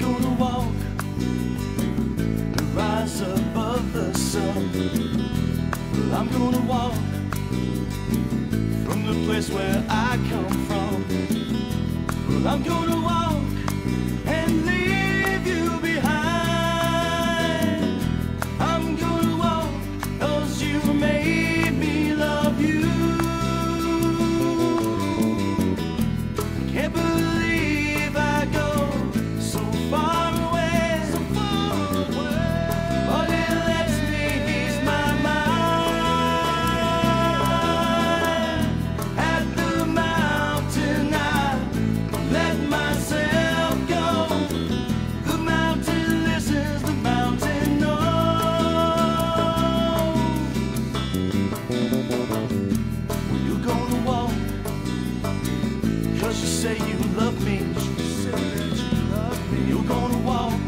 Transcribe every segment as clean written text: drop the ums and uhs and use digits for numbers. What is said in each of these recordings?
gonna walk and rise above the sun. Well, I'm gonna walk from the place where I come from. Well, I'm gonna walk and leave you behind. I'm gonna walk 'cause you made me love you. Can't believe I go so far away, but it lets me ease my mind. At the mountain I let myself go. The mountain listens, the mountain knows. Well, you're gonna walk 'cause you say you love me. You're gonna walk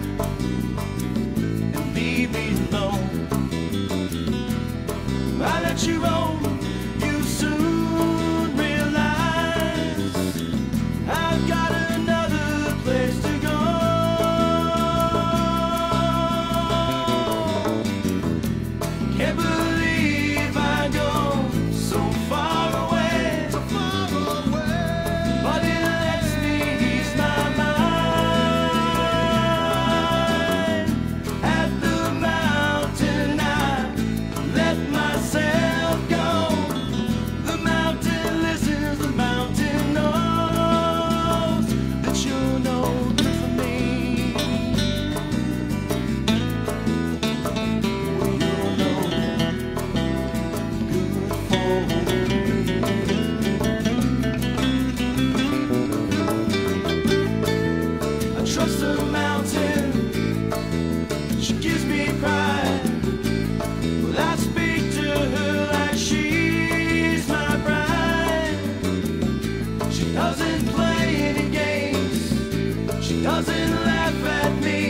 and leave me alone. I let you roam, you soon realize I've got another place to go. Can't believe I go so far away, but it lets me ease my mind. At the mountain I let myself go. The mountain listens, the mountain knows that you're no good for me. Well, you're no good for me. I trust the mountain, she gives me pride. Well, I speak to her like she's my bride. She doesn't play any games, she doesn't laugh at me.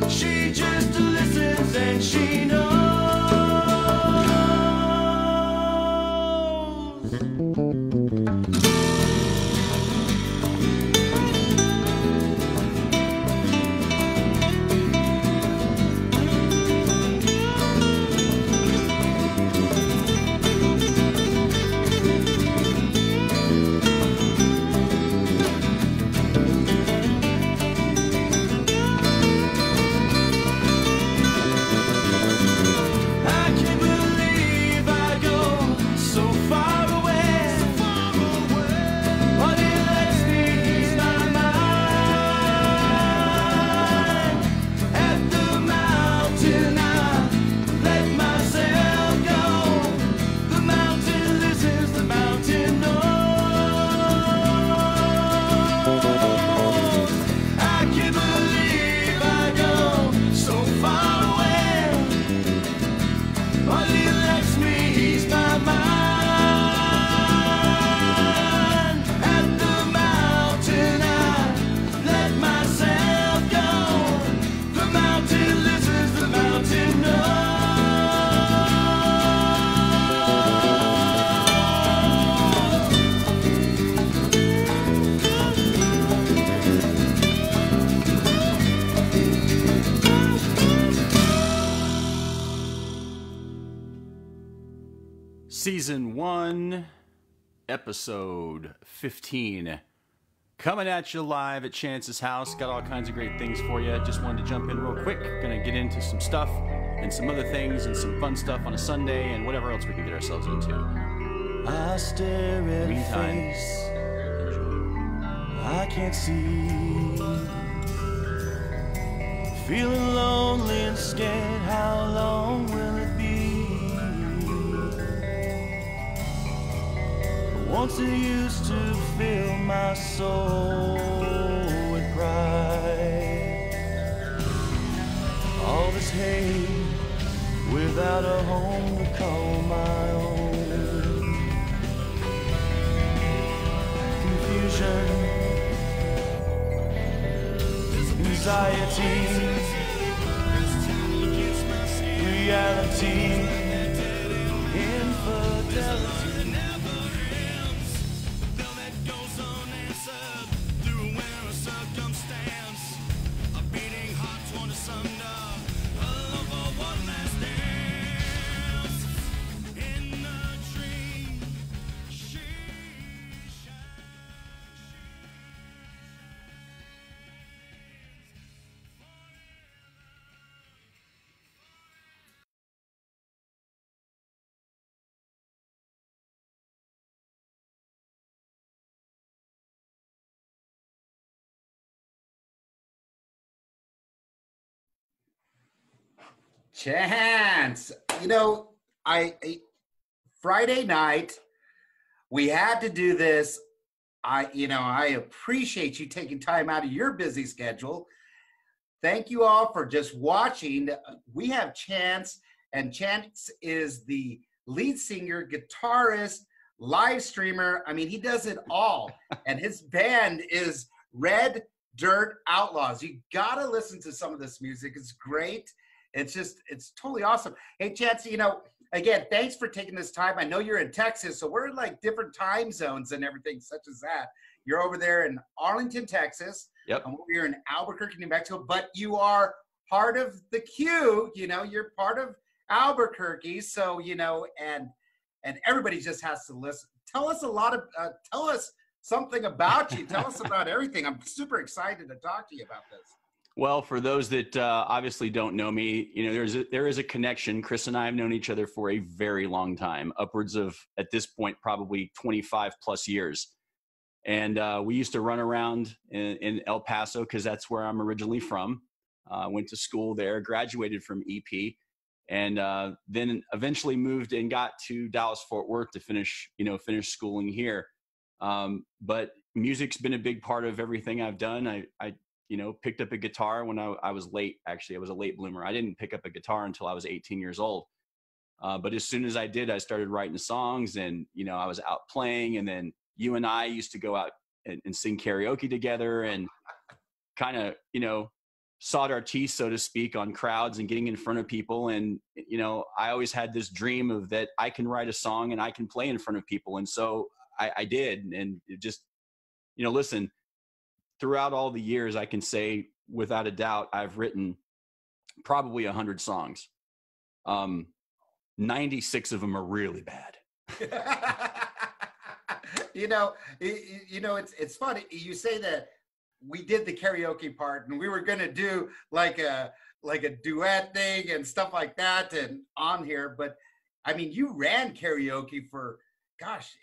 She just listens and she knows. I can't believe I go so far away, but it lets me ease my mind. At the mountain I let myself go. The mountain listens, the mountain knows. I can't believe I go so far away, but it lets me ease my mind. At the mountain I let myself go. The mountain listens, the mountain knows. Season 1, Episode 15. Coming at you live at Chance's house. Got all kinds of great things for you. Just wanted to jump in real quick. Gonna get into some stuff and some other things and some fun stuff on a Sunday and whatever else we can get ourselves into. I stare at a Meantime, face enjoy. I can't see. Feeling lonely and scared, how long will it be? Once it used to fill my soul with pride. All this hate without a home to call my own. Confusion, anxiety, reality, infidelity. Chance, Friday night, we had to do this. I appreciate you taking time out of your busy schedule. Thank you all for just watching. We have Chance, and Chance is the lead singer, guitarist, live streamer. I mean, he does it all. And his band is Red Dirt Outlaws. You gotta listen to some of this music. It's great. It's totally awesome. Hey, Chance, again, thanks for taking this time. I know you're in Texas, so we're in like different time zones and everything such as that. You're over there in Arlington, Texas. Yep. And we're in Albuquerque, New Mexico, but you are part of the Q, you're part of Albuquerque. So, and everybody just has to listen. Tell us something about you. Tell us about everything. I'm super excited to talk to you about this. Well, for those that obviously don't know me, there is a connection. Chris and I have known each other for a very long time, upwards of, at this point, probably 25 plus years. And we used to run around in El Paso because that's where I'm originally from. Went to school there, graduated from EP, and then eventually moved and got to Dallas-Fort Worth to finish schooling here. But music's been a big part of everything I've done. I picked up a guitar when I was late. Actually, I was a late bloomer. I didn't pick up a guitar until I was 18 years old. But as soon as I did, I started writing songs, and, I was out playing. And then you and I used to go out and sing karaoke together and kind of, sawed our teeth, so to speak, on crowds and getting in front of people. And, I always had this dream of that I can write a song and I can play in front of people. And so I did. And it just, listen, throughout all the years, I can say without a doubt, I've written probably 100 songs. 96 of them are really bad. It's funny. You say that we did the karaoke part, and we were going to do like a duet thing and stuff like that and on here. But I mean, you ran karaoke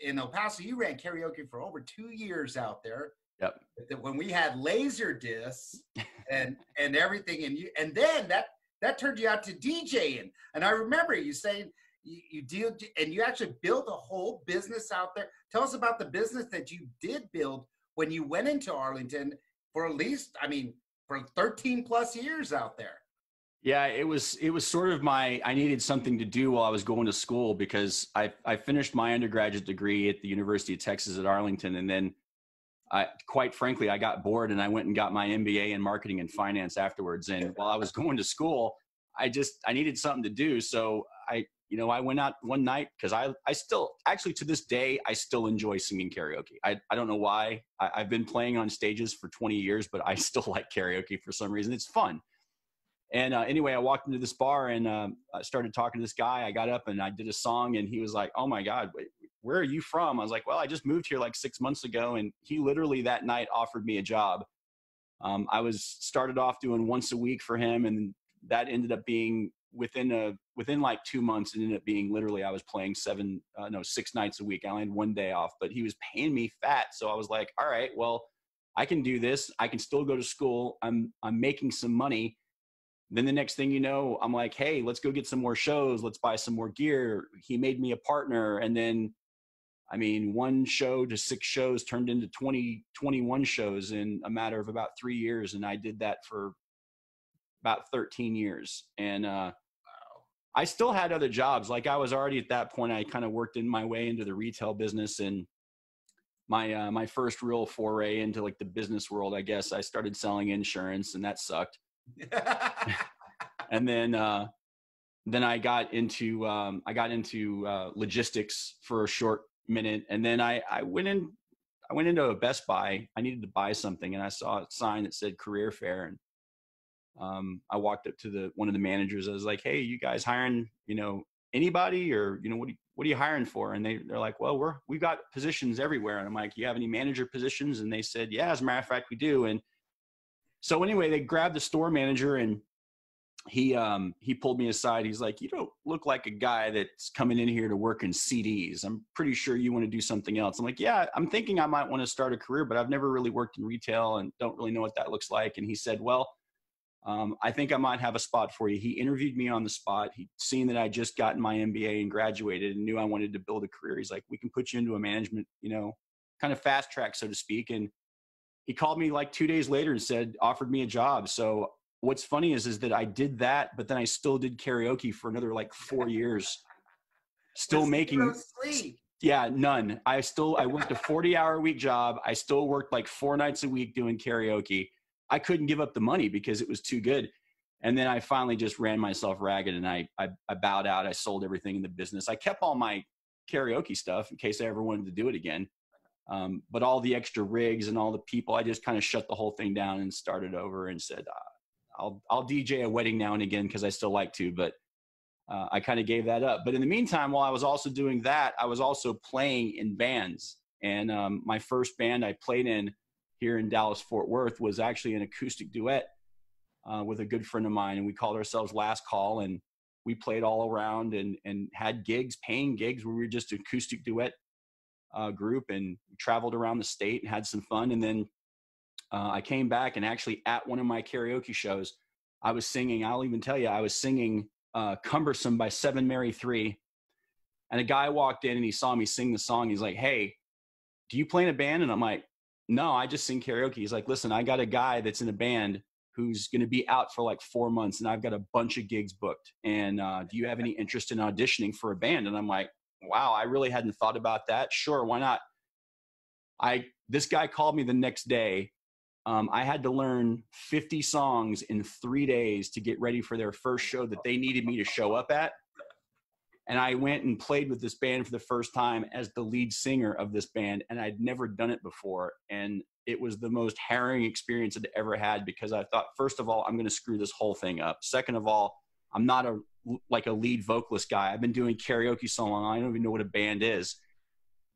in El Paso, you ran karaoke for over 2 years out there. Yep. When we had laser discs and everything, and then that turned you out to DJing. And I remember you saying you deal, and you actually built a whole business out there. Tell us about the business that you did build when you went into Arlington for for 13 plus years out there. Yeah, it was sort of I needed something to do while I was going to school, because I finished my undergraduate degree at the University of Texas at Arlington. And then quite frankly, I got bored and I went and got my MBA in marketing and finance afterwards. And while I was going to school, I needed something to do. So I went out one night, because I still, actually to this day, I still enjoy singing karaoke. I don't know why. I've been playing on stages for 20 years, but I still like karaoke for some reason. It's fun. And anyway, I walked into this bar and I started talking to this guy. I got up and I did a song, and he was like, "Oh my God, wait, where are you from?" I was like, "Well, I just moved here like 6 months ago." And he literally that night offered me a job. I started off doing once a week for him, and that ended up being within like 2 months, it ended up being literally I was playing 6 nights a week. I only had one day off, but he was paying me fat. So I was like, all right, well, I can do this. I can still go to school. I'm making some money. Then the next thing you know, I'm like, hey, let's go get some more shows. Let's buy some more gear. He made me a partner. And then, 1 show to 6 shows turned into 20, 21 shows in a matter of about 3 years. And I did that for about 13 years. And I still had other jobs. Like, I was already at that point, I kind of worked in my way into the retail business, and my first real foray into like the business world, I guess, I started selling insurance, and that sucked. And then I got into logistics for a short minute, and then I went into a Best Buy. I needed to buy something, and I saw a sign that said career fair, and I walked up to one of the managers. I was like, "Hey, you guys hiring, anybody, or what are you hiring for?" And they're like, "Well, we've got positions everywhere." And I'm like, "You have any manager positions?" And they said, "Yeah, as a matter of fact, we do." And so anyway, they grabbed the store manager, and he pulled me aside. He's like, "You don't look like a guy that's coming in here to work in CDs. I'm pretty sure you want to do something else." I'm like, "Yeah, I'm thinking I might want to start a career, but I've never really worked in retail and don't really know what that looks like." And he said, "Well, I think I might have a spot for you. He interviewed me on the spot. He'd seen that I just gotten my MBA and graduated and knew I wanted to build a career. He's like, we can put you into a management, kind of fast track, so to speak. And he called me like 2 days later and offered me a job. So what's funny is that I did that, but then I still did karaoke for another like 4 years, still making sleep. Yeah, none. I worked a 40-hour-a-week job. I still worked like 4 nights a week doing karaoke. I couldn't give up the money because it was too good. And then I finally just ran myself ragged, and I bowed out. I sold everything in the business. I kept all my karaoke stuff in case I ever wanted to do it again. But all the extra rigs and all the people, I just kind of shut the whole thing down and started over and said, I'll DJ a wedding now and again because I still like to, but I kind of gave that up. But in the meantime, while I was also doing that, I was also playing in bands. And my first band I played in here in Dallas, Fort Worth was actually an acoustic duet with a good friend of mine. And we called ourselves Last Call. And we played all around and had gigs, paying gigs where we were just an acoustic duet group, and we traveled around the state and had some fun. And then I came back, and actually at one of my karaoke shows, I was singing, I'll even tell you, I was singing Cumbersome by Seven Mary 3. And a guy walked in and he saw me sing the song. He's like, hey, do you play in a band? And I'm like, no, I just sing karaoke. He's like, listen, I got a guy that's in a band who's going to be out for like 4 months, and I've got a bunch of gigs booked. And do you have any interest in auditioning for a band? And I'm like, wow, I really hadn't thought about that. Sure, why not? This guy called me the next day. I had to learn 50 songs in 3 days to get ready for their first show that they needed me to show up at. And I went and played with this band for the first time as the lead singer of this band. And I'd never done it before. And it was the most harrowing experience I'd ever had, because I thought, first of all, I'm going to screw this whole thing up. Second of all, I'm not a lead vocalist guy. I've been doing karaoke so long, I don't even know what a band is.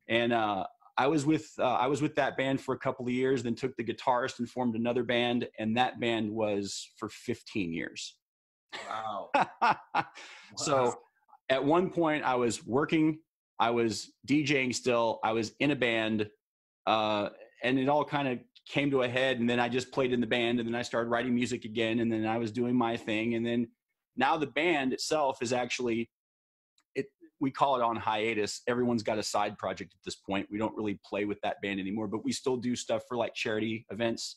And I was with that band for a couple of years, then took the guitarist and formed another band. And that band was for 15 years. Wow. So at one point I was working, I was DJing still, I was in a band, and it all kind of came to a head. And then I just played in the band, and then I started writing music again. And then I was doing my thing. And then now the band itself is actually, we call it on hiatus. Everyone's got a side project at this point. We don't really play with that band anymore, but we still do stuff for like charity events.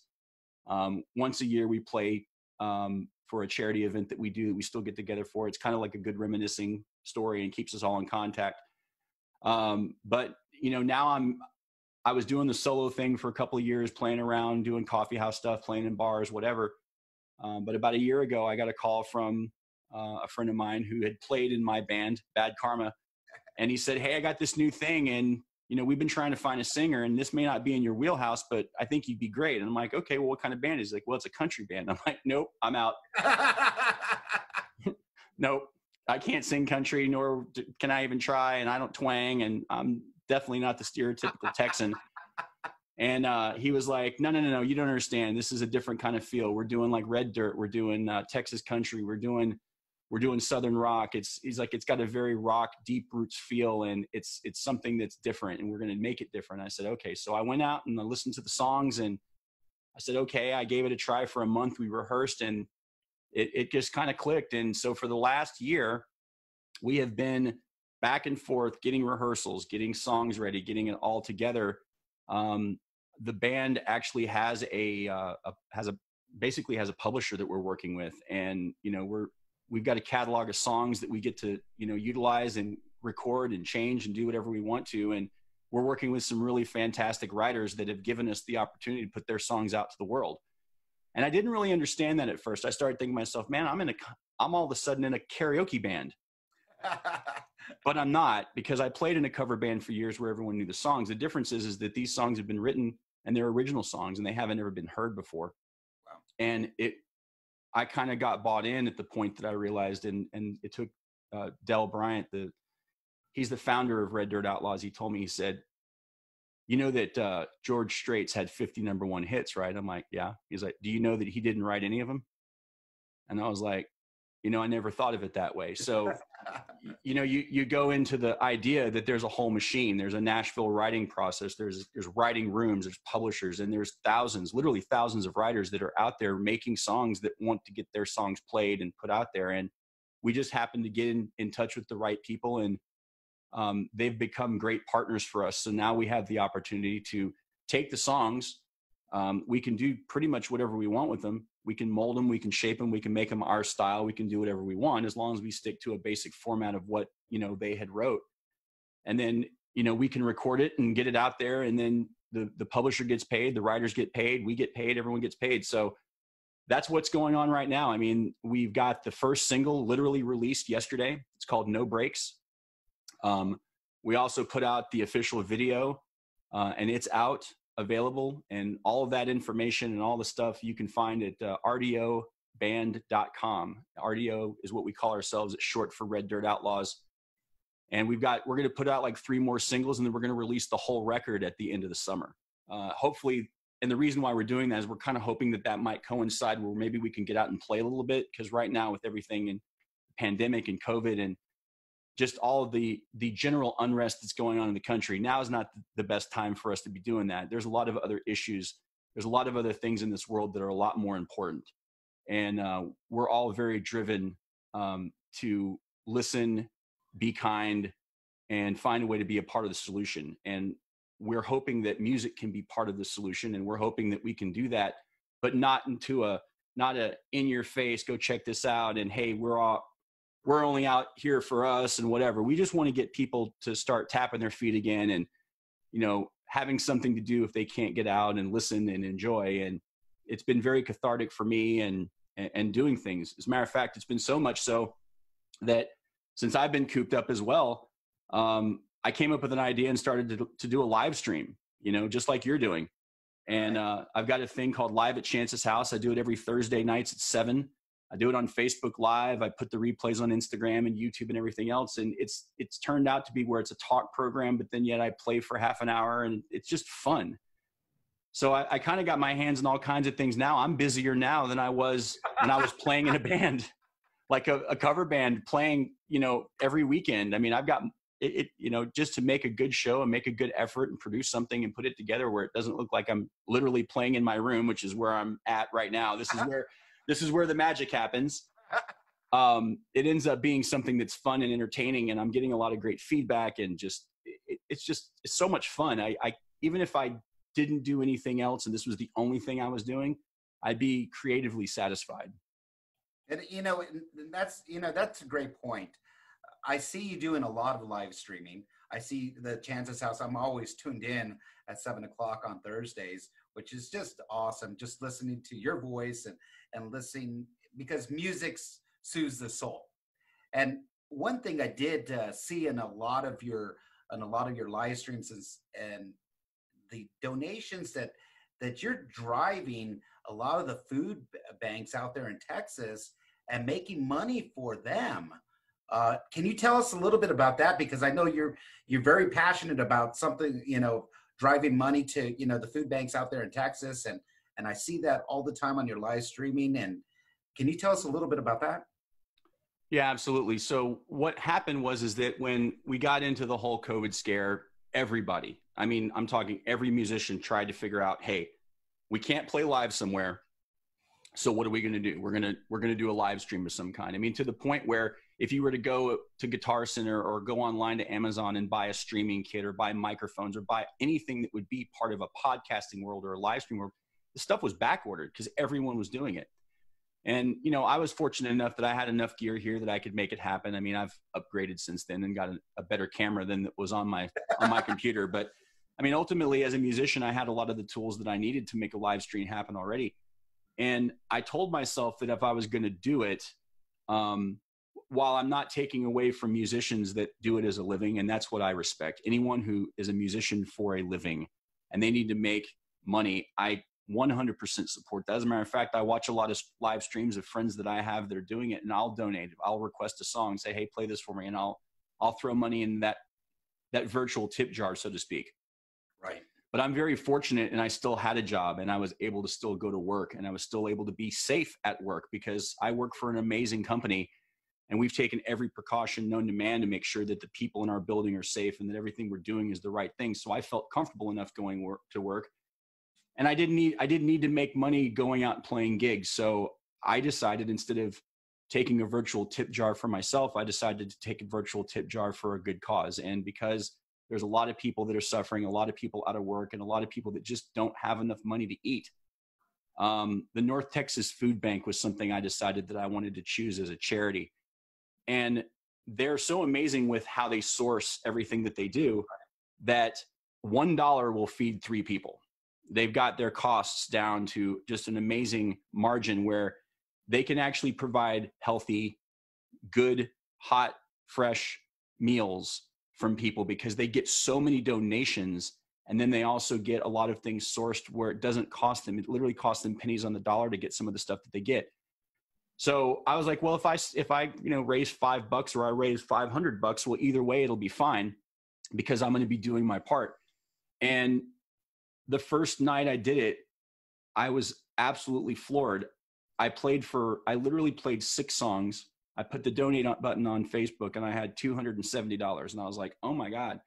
Once a year we play for a charity event that we do, we still get together for. It's kind of like a good reminiscing story and keeps us all in contact. But now I was doing the solo thing for a couple of years, playing around, doing coffee house stuff, playing in bars, whatever. But about a year ago, I got a call from a friend of mine who had played in my band, Bad Karma. And he said, hey, I got this new thing, and we've been trying to find a singer, and this may not be in your wheelhouse, but I think you'd be great. And I'm like, okay, well, what kind of band? He's like, well, it's a country band. I'm like, nope, I'm out. Nope, I can't sing country, nor can I even try, and I don't twang, and I'm definitely not the stereotypical Texan. And he was like, no, you don't understand. This is a different kind of feel. We're doing like red dirt. We're doing Texas country. We're doing Southern rock. He's like, it's got a very rock, deep roots feel, and it's something that's different, and we're going to make it different. I said, okay. So I went out and I listened to the songs, and I said, okay. I gave it a try for a month. We rehearsed, and it just kind of clicked. And so for the last year, we have been back and forth, getting rehearsals, getting songs ready, getting it all together. The band actually has basically has a publisher that we're working with, and we've got a catalog of songs that we get to utilize and record and change and do whatever we want to. And we're working with some really fantastic writers that have given us the opportunity to put their songs out to the world. And I didn't really understand that at first. I started thinking to myself, man, I'm all of a sudden in a karaoke band. But I'm not, because I played in a cover band for years where everyone knew the songs. The difference is that these songs have been written, and they're original songs, and they haven't ever been heard before. Wow. And I kind of got bought in at the point that I realized, and it took Del Bryant, he's the founder of Red Dirt Outlaws. He told me, he said, that George Strait's had 50 number one hits, right? I'm like, yeah. He's like, do you know that he didn't write any of them? And I was like, I never thought of it that way. So you know, you go into the idea that there's a whole machine. There's a Nashville writing process. There's writing rooms, there's publishers, and there's thousands, literally thousands of writers that are out there making songs that want to get their songs played and put out there. And we just happen to get in touch with the right people, and they've become great partners for us. So now we have the opportunity to take the songs. We can do pretty much whatever we want with them. We can mold them, we can shape them, we can make them our style. We can do whatever we want, as long as we stick to a basic format of what, you know, they had wrote. And then, you know, we can record it and get it out there. And then the publisher gets paid, the writers get paid, we get paid, everyone gets paid. So that's what's going on right now. I mean, we've got the first single literally released yesterday. It's called No Breaks. We also put out the official video, and it's out, available, and all of that information and all the stuff you can find at rdoband.com. RDO is what we call ourselves. It's short for Red Dirt Outlaws. And we're going to put out like 3 more singles, and then we're going to release the whole record at the end of the summer. Hopefully, and the reason why we're doing that is we're kind of hoping that might coincide where maybe we can get out and play a little bit, because right now with everything in pandemic and COVID and just all of the general unrest that's going on in the country, now is not the best time for us to be doing that. There's a lot of other issues. There's a lot of other things in this world that are a lot more important. And we're all very driven to listen, be kind, and find a way to be a part of the solution. And we're hoping that music can be part of the solution. And we're hoping that we can do that, but not a in your face, go check this out. And hey, we're only out here for us and whatever. We just want to get people to start tapping their feet again and, you know, having something to do if they can't get out and listen and enjoy. And it's been very cathartic for me and doing things. As a matter of fact, it's been so much so that since I've been cooped up as well, I came up with an idea and started to do a live stream, you know, just like you're doing. And I've got a thing called Live at Chance's House. I do it every Thursday nights at 7. I do it on Facebook Live. I put the replays on Instagram and YouTube and everything else. And it's turned out to be where it's a talk program, but then yet I play for half an hour, and it's just fun. So I kind of got my hands in all kinds of things now. I'm busier now than I was when I was playing in a band, like a cover band, playing, you know, every weekend. I mean, I've got it, you know, just to make a good show and make a good effort and produce something and put it together where it doesn't look like I'm literally playing in my room, which is where I'm at right now. This is where the magic happens. It ends up being something that's fun and entertaining, and I'm getting a lot of great feedback, and it's so much fun. I even if I didn't do anything else and this was the only thing I was doing, I'd be creatively satisfied. And that's a great point. I see you doing a lot of live streaming. I see the Chance's House. I'm always tuned in at 7 o'clock on Thursdays, which is just awesome. Just listening to your voice and listening, because music soothes the soul. And one thing I did see in a lot of your live streams and the donations that you're driving a lot of the food banks out there in Texas and making money for them. Can you tell us a little bit about that? Because I know you're very passionate about something, you know, driving money to, you know, the food banks out there in Texas. And I see that all the time on your live streaming. And can you tell us a little bit about that? Yeah, absolutely. So what happened is that when we got into the whole COVID scare, everybody, I mean, I'm talking every musician tried to figure out, hey, we can't play live somewhere. So what are we going to do? We're going to do a live stream of some kind. I mean, to the point where if you were to go to Guitar Center or go online to Amazon and buy a streaming kit or buy microphones or buy anything that would be part of a podcasting world or a live stream world, the stuff was back ordered because everyone was doing it. And, you know, I was fortunate enough that I had enough gear here that I could make it happen. I mean, I've upgraded since then and got a better camera than that was on my computer. But I mean, ultimately, as a musician, I had a lot of the tools that I needed to make a live stream happen already. And I told myself that if I was going to do it, while I'm not taking away from musicians that do it as a living, and that's what I respect, anyone who is a musician for a living and they need to make money, I 100% support that. As a matter of fact, I watch a lot of live streams of friends that I have that are doing it, and I'll donate. I'll request a song, say, hey, play this for me, and I'll throw money in that virtual tip jar, so to speak. Right. But I'm very fortunate, and I still had a job, and I was able to still go to work, and I was still able to be safe at work because I work for an amazing company, And we've taken every precaution known to man to make sure that the people in our building are safe and that everything we're doing is the right thing. So I felt comfortable enough going to work. And I didn't need to make money going out and playing gigs. So I decided, instead of taking a virtual tip jar for myself, I decided to take a virtual tip jar for a good cause. And because there's a lot of people that are suffering, a lot of people out of work, and a lot of people that just don't have enough money to eat. The North Texas Food Bank was something I decided that I wanted to choose as a charity. And they're so amazing with how they source everything that they do, that $1 will feed 3 people. They've got their costs down to just an amazing margin where they can actually provide healthy, good, hot, fresh meals from people, because they get so many donations. And then they also get a lot of things sourced where it doesn't cost them. It literally costs them pennies on the dollar to get some of the stuff that they get. So I was like, well, if I raise $5 or I raise $500, well, either way, it'll be fine, because I'm going to be doing my part. And the first night I did it, I was absolutely floored. I literally played 6 songs. I put the donate button on Facebook and I had $270. And I was like, oh my God.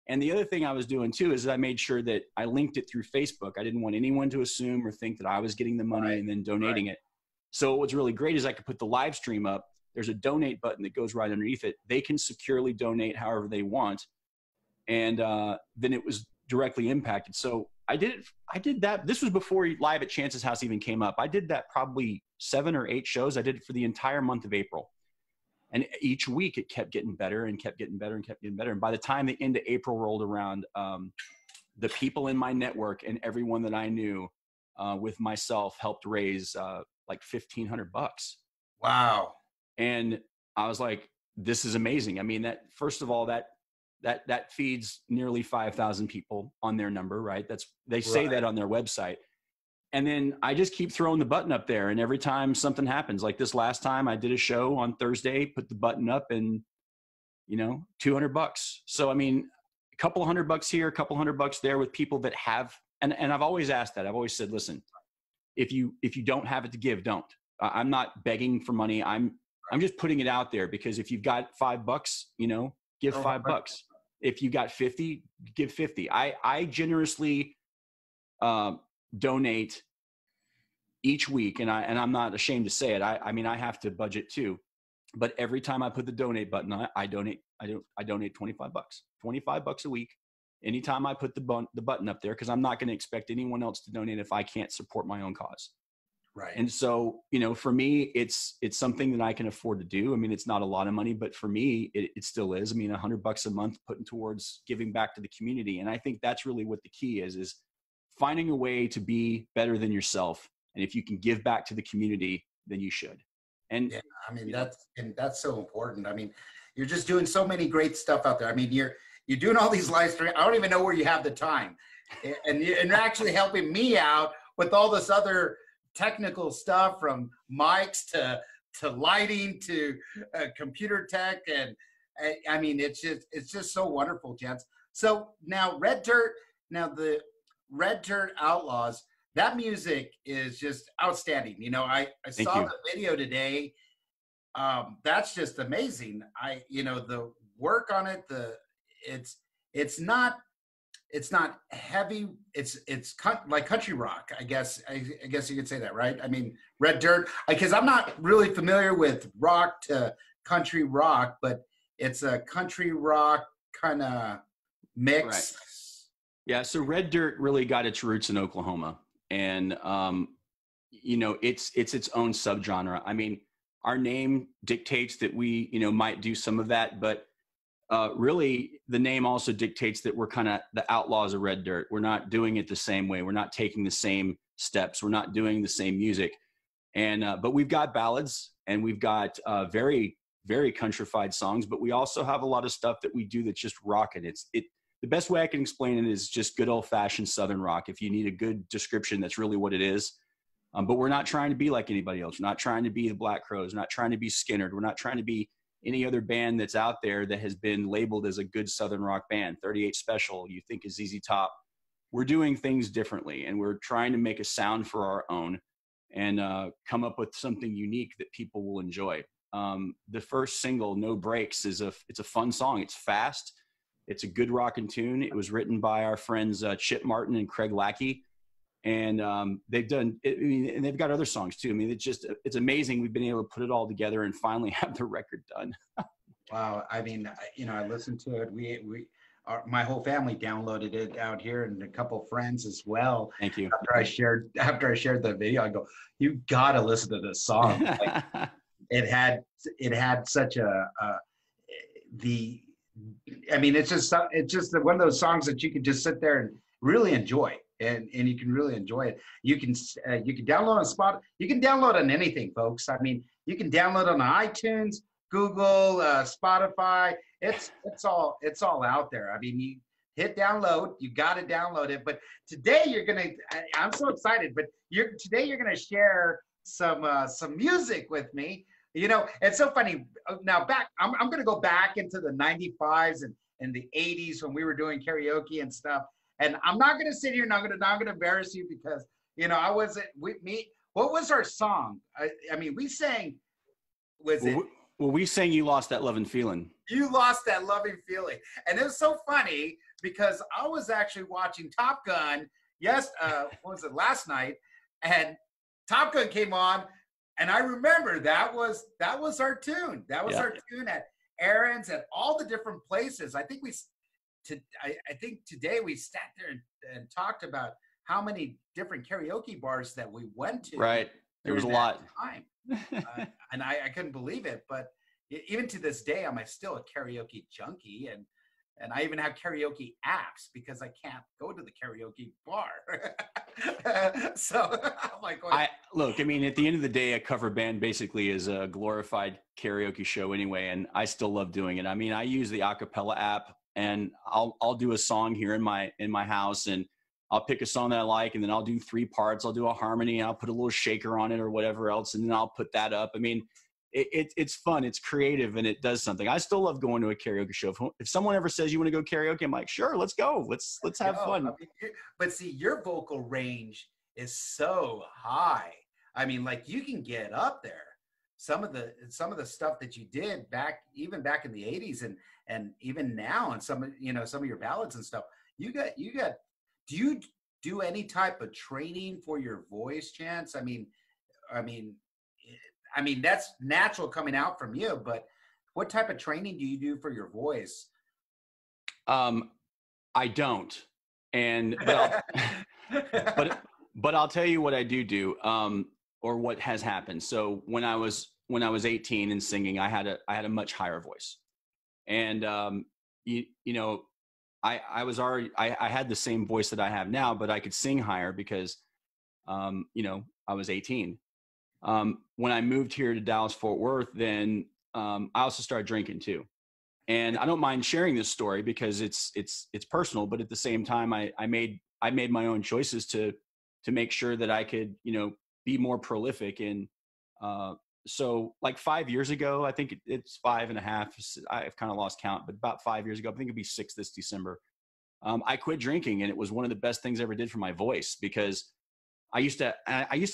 And the other thing I was doing too is I made sure that I linked it through Facebook. I didn't want anyone to assume or think that I was getting the money and then donating it. So what's really great is I could put the live stream up. There's a donate button that goes right underneath it. They can securely donate however they want. And then it was directly impacted. So I did that. This was before Live at Chance's House even came up. I did that probably 7 or 8 shows. I did it for the entire month of April. And each week it kept getting better and kept getting better and kept getting better. And by the time the end of April rolled around, the people in my network and everyone that I knew with myself helped raise like $1,500. Wow. And I was like, this is amazing. I mean, that, first of all, that feeds nearly 5,000 people on their number, right? They say that on their website. And then I just keep throwing the button up there. And every time something happens, like this last time I did a show on Thursday, put the button up and, $200. So, I mean, a couple $100 here, a couple $100 there with people that have, and I've always asked that. I've always said, listen, if you don't have it to give, don't. I'm not begging for money. I'm just putting it out there, because if you've got $5, give $5. If you got 50, give 50. I generously donate each week, and I'm not ashamed to say it. I mean, I have to budget too, but every time I put the donate button on, I donate $25, $25 a week. Anytime I put the button up there, because I'm not going to expect anyone else to donate if I can't support my own cause. Right. And so, for me, it's something that I can afford to do. I mean, it's not a lot of money, but for me, it still is. I mean, $100 a month putting towards giving back to the community. And I think that's really what the key is finding a way to be better than yourself. And if you can give back to the community, then you should. And yeah, I mean, that's so important. I mean, you're just doing so many great stuff out there. I mean, you're doing all these live streams. I don't even know where you have the time, and you're actually helping me out with all this other technical stuff, from mics to lighting to computer tech, and I mean, it's just so wonderful, Chance. So now the Red Dirt Outlaws, that music is just outstanding. I saw the video today. That's just amazing. The work on it, it's not heavy. It's like country rock, I guess you could say that, right? I mean, Red Dirt, because I'm not really familiar with rock to country rock, but it's a country rock kind of mix. Right. Yeah. So Red Dirt really got its roots in Oklahoma, and it's its own subgenre. I mean, our name dictates that we might do some of that, but really the name also dictates that we're kind of the outlaws of Red Dirt. We're not doing it the same way. We're not taking the same steps. We're not doing the same music. And, but we've got ballads, and we've got very, very countrified songs, but we also have a lot of stuff that we do that's just rocking. The best way I can explain it is just good old fashioned Southern rock. If you need a good description, that's really what it is. But we're not trying to be like anybody else. We're not trying to be the Black Crowes. We're not trying to be Skinner. We're not trying to be any other band that's out there that has been labeled as a good Southern rock band. 38 Special, you think is ZZ Top. We're doing things differently, and we're trying to make a sound for our own and come up with something unique that people will enjoy. the first single, No Breaks, it's a fun song. It's fast. It's a good rockin' tune. It was written by our friends Chip Martin and Craig Lackey, and they've done. And they've got other songs too. I mean, it's amazing. We've been able to put it all together and finally have the record done. Wow. I mean, I listened to it. My whole family downloaded it out here, and a couple friends as well. Thank you. After I shared the video, I go, "You gotta listen to this song." Like, it had such it's just one of those songs that you can just sit there and really enjoy, and you can really enjoy it. You can download on Spotify. You can download on anything, folks. I mean, you can download on iTunes, Google, Spotify. It's all out there. I mean, you hit download. You got to download it. But today I'm so excited. But today you're gonna share some music with me. You know, it's so funny. Now I'm going to go back into the 95s and the 80s when we were doing karaoke and stuff. And I'm not going to sit here and I'm going to embarrass you because, I wasn't with me. What was our song? I mean, we sang, we sang You Lost That Loving Feeling. You Lost That Loving Feeling. And it was so funny because I was actually watching Top Gun. Last night? And Top Gun came on. And I remember that was our tune. That was our tune at Aaron's, at all the different places. I think today we sat there and talked about how many different karaoke bars that we went to. Right, there was a lot. Time. And I couldn't believe it. But even to this day, I'm still a karaoke junkie, and I even have karaoke apps because I can't go to the karaoke bar. So I'm like, look, I mean, at the end of the day, a cover band basically is a glorified karaoke show anyway, and I still love doing it. I mean, I use the acapella app, and I'll do a song here in my house, and I'll pick a song that I like, and then I'll do 3 parts. I'll do a harmony, and I'll put a little shaker on it or whatever else, and then I'll put that up. I mean, it's fun, it's creative, and it does something. I still love going to a karaoke show. If someone ever says you want to go karaoke, I'm like, sure, let's go. Let's have fun. I mean, but see, your vocal range is so high. I mean, like, you can get up there. Some of the stuff that you did back in the 80s and even now, and some of your ballads and stuff, you got. Do you do any type of training for your voice, Chance? I mean, that's natural coming out from you, but what type of training do you do for your voice? I don't. But I'll tell you what I do, or what has happened. So when I was 18 and singing, I had a much higher voice. And, I had the same voice that I have now, but I could sing higher because, I was 18. When I moved here to Dallas Fort Worth, then I also started drinking too. And I don't mind sharing this story because it's personal, but at the same time, I made my own choices to make sure that I could, be more prolific. And so like 5 years ago, I think it's 5.5. I've kind of lost count, but about 5 years ago, I think it'd be 6 this December. I quit drinking, and it was one of the best things I ever did for my voice because I used to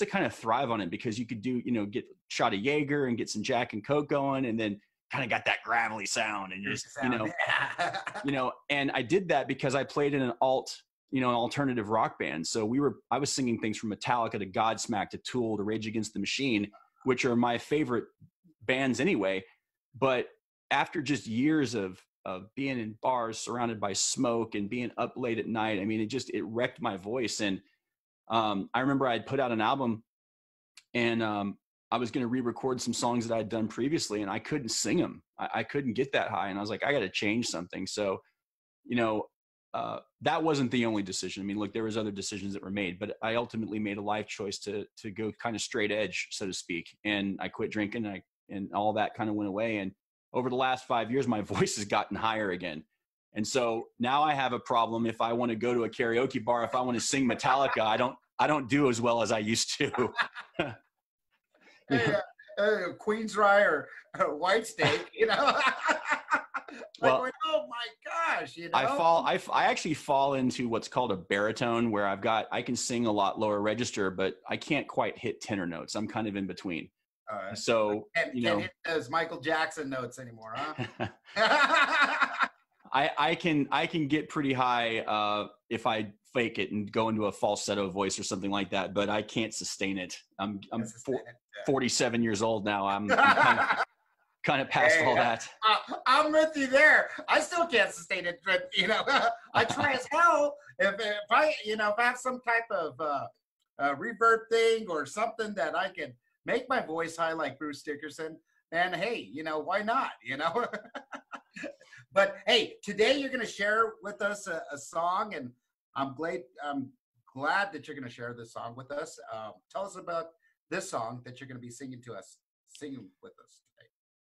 kind of thrive on it because you could do, get a shot of Jaeger and get some Jack and Coke going, and then kind of got that gravelly sound and just, and I did that because I played in an alternative rock band. So I was singing things from Metallica to Godsmack to Tool to Rage Against the Machine, which are my favorite bands anyway. But after just years of being in bars surrounded by smoke and being up late at night, I mean, it wrecked my voice. And I remember I'd put out an album, and I was going to re-record some songs that I'd done previously, and I couldn't sing them. I couldn't get that high. And I was like, I got to change something. So, that wasn't the only decision. I mean, look, there was other decisions that were made, but I ultimately made a life choice to go kind of straight edge, so to speak. And I quit drinking, and all that kind of went away. And over the last 5 years, my voice has gotten higher again. And so now I have a problem. If I want to go to a karaoke bar, if I want to sing Metallica, I don't do as well as I used to. Queen's Rye or White Steak, Well, going, oh my gosh, I actually fall into what's called a baritone, where I can sing a lot lower register, but I can't quite hit tenor notes. I'm kind of in between. So, can't hit those Michael Jackson notes anymore, huh? I can get pretty high if I fake it and go into a falsetto voice or something like that, but I can't sustain it. I'm 47 years old now. I'm kind of past all that. I'm with you there. I still can't sustain it, but I try as hell. If I have some type of reverb thing or something that I can make my voice high like Bruce Dickerson, then hey, why not? But hey, today you're going to share with us a song, and I'm glad that you're going to share this song with us. Tell us about this song that you're going to be singing with us today.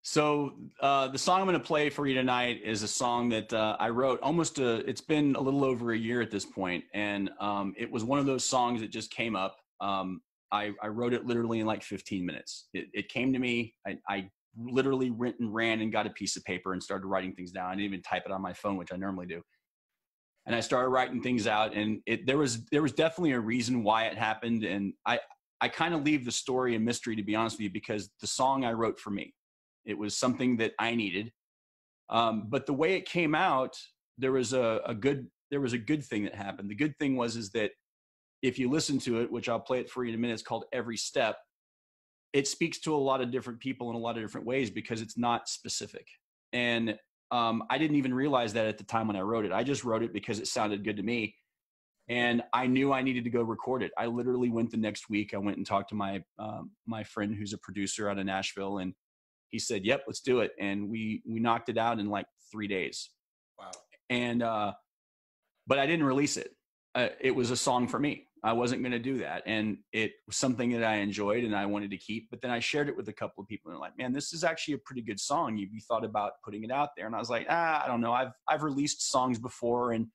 So the song I'm going to play for you tonight is a song that I wrote it's been a little over a year at this point, and it was one of those songs that just came up. I wrote it literally in like 15 minutes. It came to me. I literally went and ran and got a piece of paper and started writing things down. I didn't even type it on my phone, which I normally do. And I started writing things out, and there was definitely a reason why it happened. And I kind of leave the story a mystery, to be honest with you, because the song I wrote for me, it was something that I needed. But the way it came out, there was a good thing that happened. The good thing is that if you listen to it, which I'll play it for you in a minute, it's called Every Step. It speaks to a lot of different people in a lot of different ways because it's not specific. And I didn't even realize that at the time when I wrote it. I just wrote it because it sounded good to me. And I knew I needed to go record it. I literally went the next week. I went and talked to my friend who's a producer out of Nashville, and he said, "Yep, let's do it." And we knocked it out in like 3 days. Wow. And but I didn't release it. It was a song for me. I wasn't going to do that. And it was something that I enjoyed and I wanted to keep. But then I shared it with a couple of people and they're like, "Man, this is actually a pretty good song. You thought about putting it out there?" And I was like, I don't know. I've released songs before, and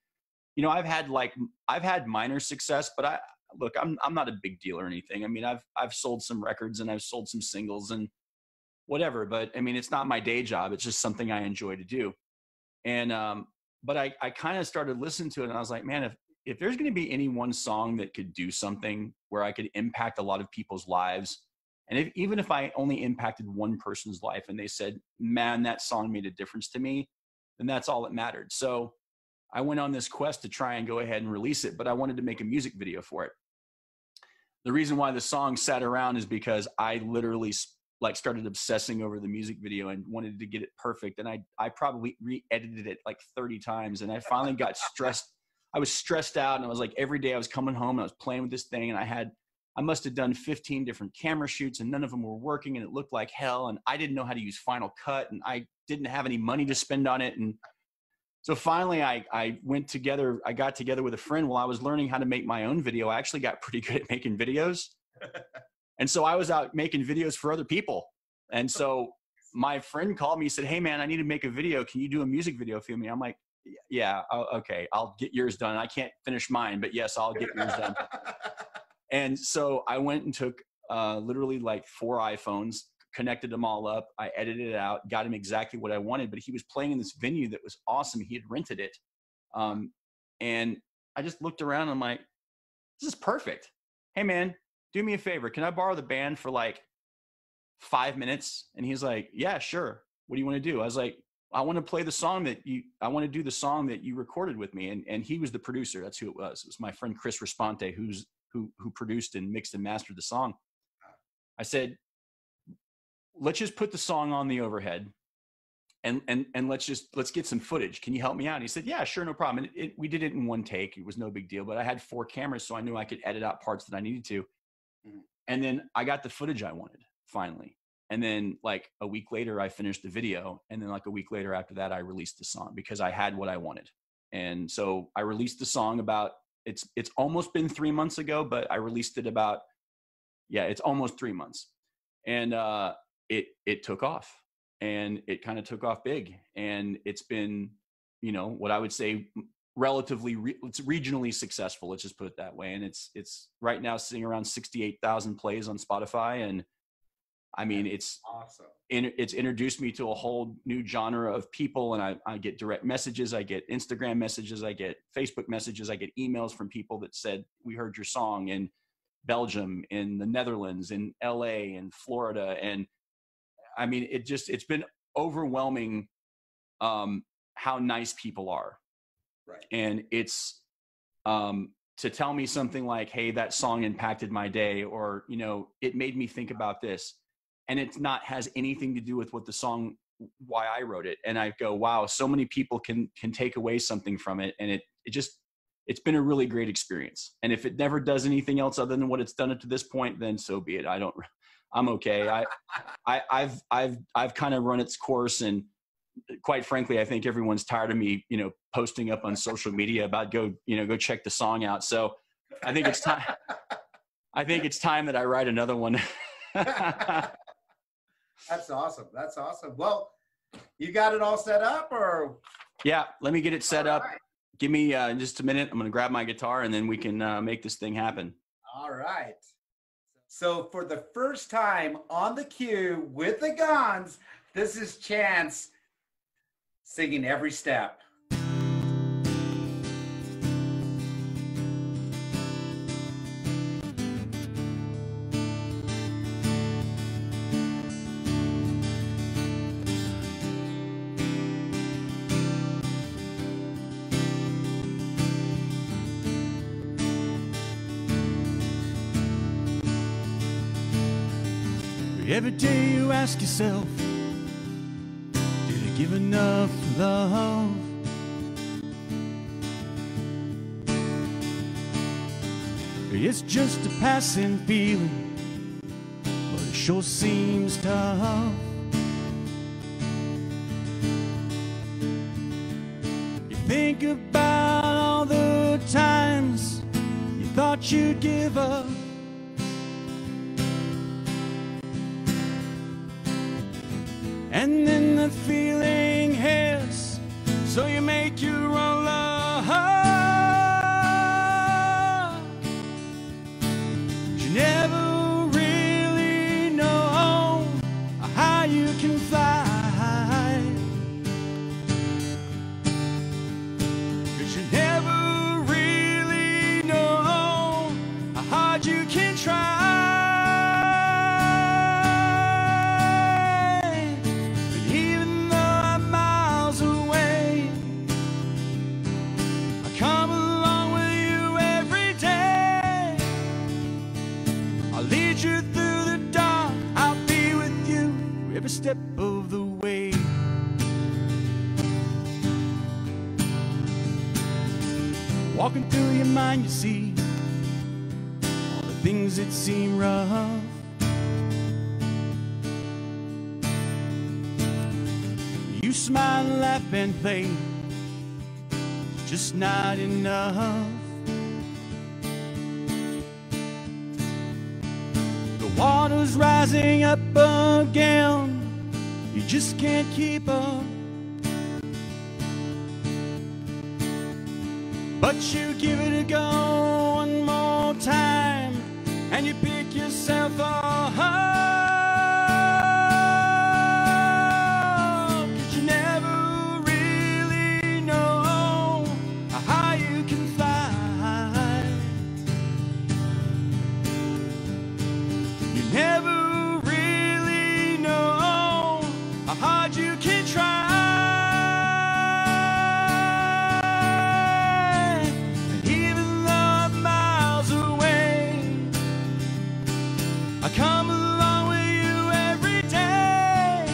I've had minor success, but I'm not a big deal or anything. I mean, I've sold some records and I've sold some singles and whatever, but I mean, it's not my day job. It's just something I enjoy to do. And but I kind of started listening to it and I was like, man, if there's going to be any one song that could do something where I could impact a lot of people's lives, and even if I only impacted one person's life and they said, "Man, that song made a difference to me," then that's all that mattered. So I went on this quest to try and go ahead and release it, but I wanted to make a music video for it. The reason why the song sat around is because I literally started obsessing over the music video and wanted to get it perfect. And I probably re-edited it like 30 times. And I finally got stressed. I was stressed out, and I was like, every day I was coming home and I was playing with this thing, and I must have done 15 different camera shoots and none of them were working and it looked like hell. And I didn't know how to use Final Cut, and I didn't have any money to spend on it. And so finally I got together with a friend while I was learning how to make my own video. I actually got pretty good at making videos. And so I was out making videos for other people. And so my friend called me and said, "Hey man, I need to make a video. Can you do a music video for me?" I'm like, "Yeah, okay, I'll get yours done. I can't finish mine, but yes, I'll get yours done." And so I went and took literally like 4 iPhones, connected them all up. I edited it out, got him exactly what I wanted, but he was playing in this venue that was awesome. He had rented it. And I just looked around and I'm like, "This is perfect. Hey man, do me a favor. Can I borrow the band for like 5 minutes?" And he's like, "Yeah, sure. What do you want to do?" I was like, "I want to play the song I want to do the song that you recorded with me." And he was the producer. That's who it was. It was my friend, Chris Responte, who produced and mixed and mastered the song. I said, "Let's just put the song on the overhead and let's get some footage. Can you help me out?" And he said, "Yeah, sure. No problem." And we did it in one take. It was no big deal, but I had 4 cameras, so I knew I could edit out parts that I needed to. And then I got the footage I wanted finally. And then like a week later, I finished the video. And then like a week later after that, I released the song because I had what I wanted. And so I released the song it's almost been 3 months ago, but I released it it's almost 3 months. And it took off, and it kind of took off big. And it's been, what I would say it's regionally successful. Let's just put it that way. And it's right now sitting around 68,000 plays on Spotify. And I mean, it's awesome. It's introduced me to a whole new genre of people. And I get direct messages. I get Instagram messages. I get Facebook messages. I get emails from people that said, "We heard your song." And Belgium, in the Netherlands, in LA, in Florida. And I mean, it's been overwhelming how nice people are. Right. And it's to tell me something like, hey, that song impacted my day, or, you know, it made me think about this. And it's not has anything to do with what the song, why I wrote it. And I go, wow, so many people can take away something from it. And it's been a really great experience. And if it never does anything else other than what it's done it to this point, then so be it. I'm okay. I've kind of run its course, and quite frankly, I think everyone's tired of me, you know, posting up on social media about go check the song out. So I think it's time. I think it's time that I write another one. That's awesome. That's awesome. Well, you got it all set up, or? Yeah, let me get it set up. Right. Give me just a minute. I'm going to grab my guitar, and then we can make this thing happen. All right. So for the first time on the cue with the Gons, this is Chance singing Every Step. Every day you ask yourself, did I give enough love? It's just a passing feeling, but it sure seems tough. You think about all the times you thought you'd give up, and then the feeling hits, so you make your own love. 'Cause you never really know how you can fly. 'Cause you never really know how hard you can try. Every step of the way. Walking through your mind, you see all the things that seem rough. You smile, laugh, and play, it's just not enough. The water's rising up again, you just can't keep up. But you give it a go one more time, and you pick yourself up. 'Cause you never really know how you can fly. You never really know how hard you can try. And even though I'm miles away, I come along with you every day.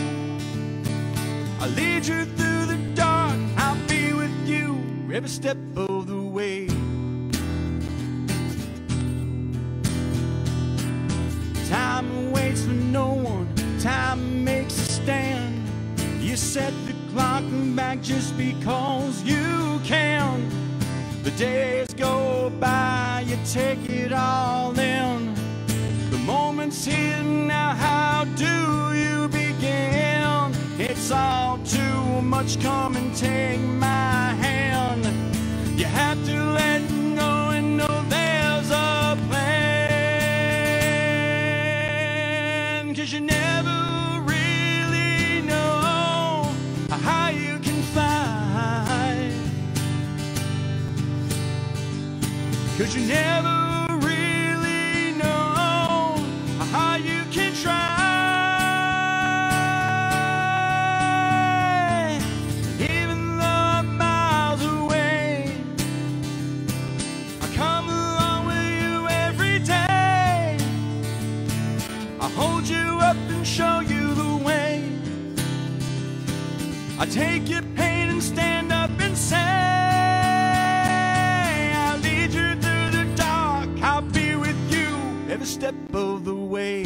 I'll lead you through the dark, I'll be with you every step of the way. Time waits for no one, time makes a stand. You set the clock back just because you can. The days go by, you take it all in. The moment's here now, how do you begin? It's all too much, come and take my hand. You have to let go and know there's a plan. 'Cause you never really know how you can fly. 'Cause you never really know you up and show you the way. I take your pain and stand up and say, I'll lead you through the dark, I'll be with you every step of the way.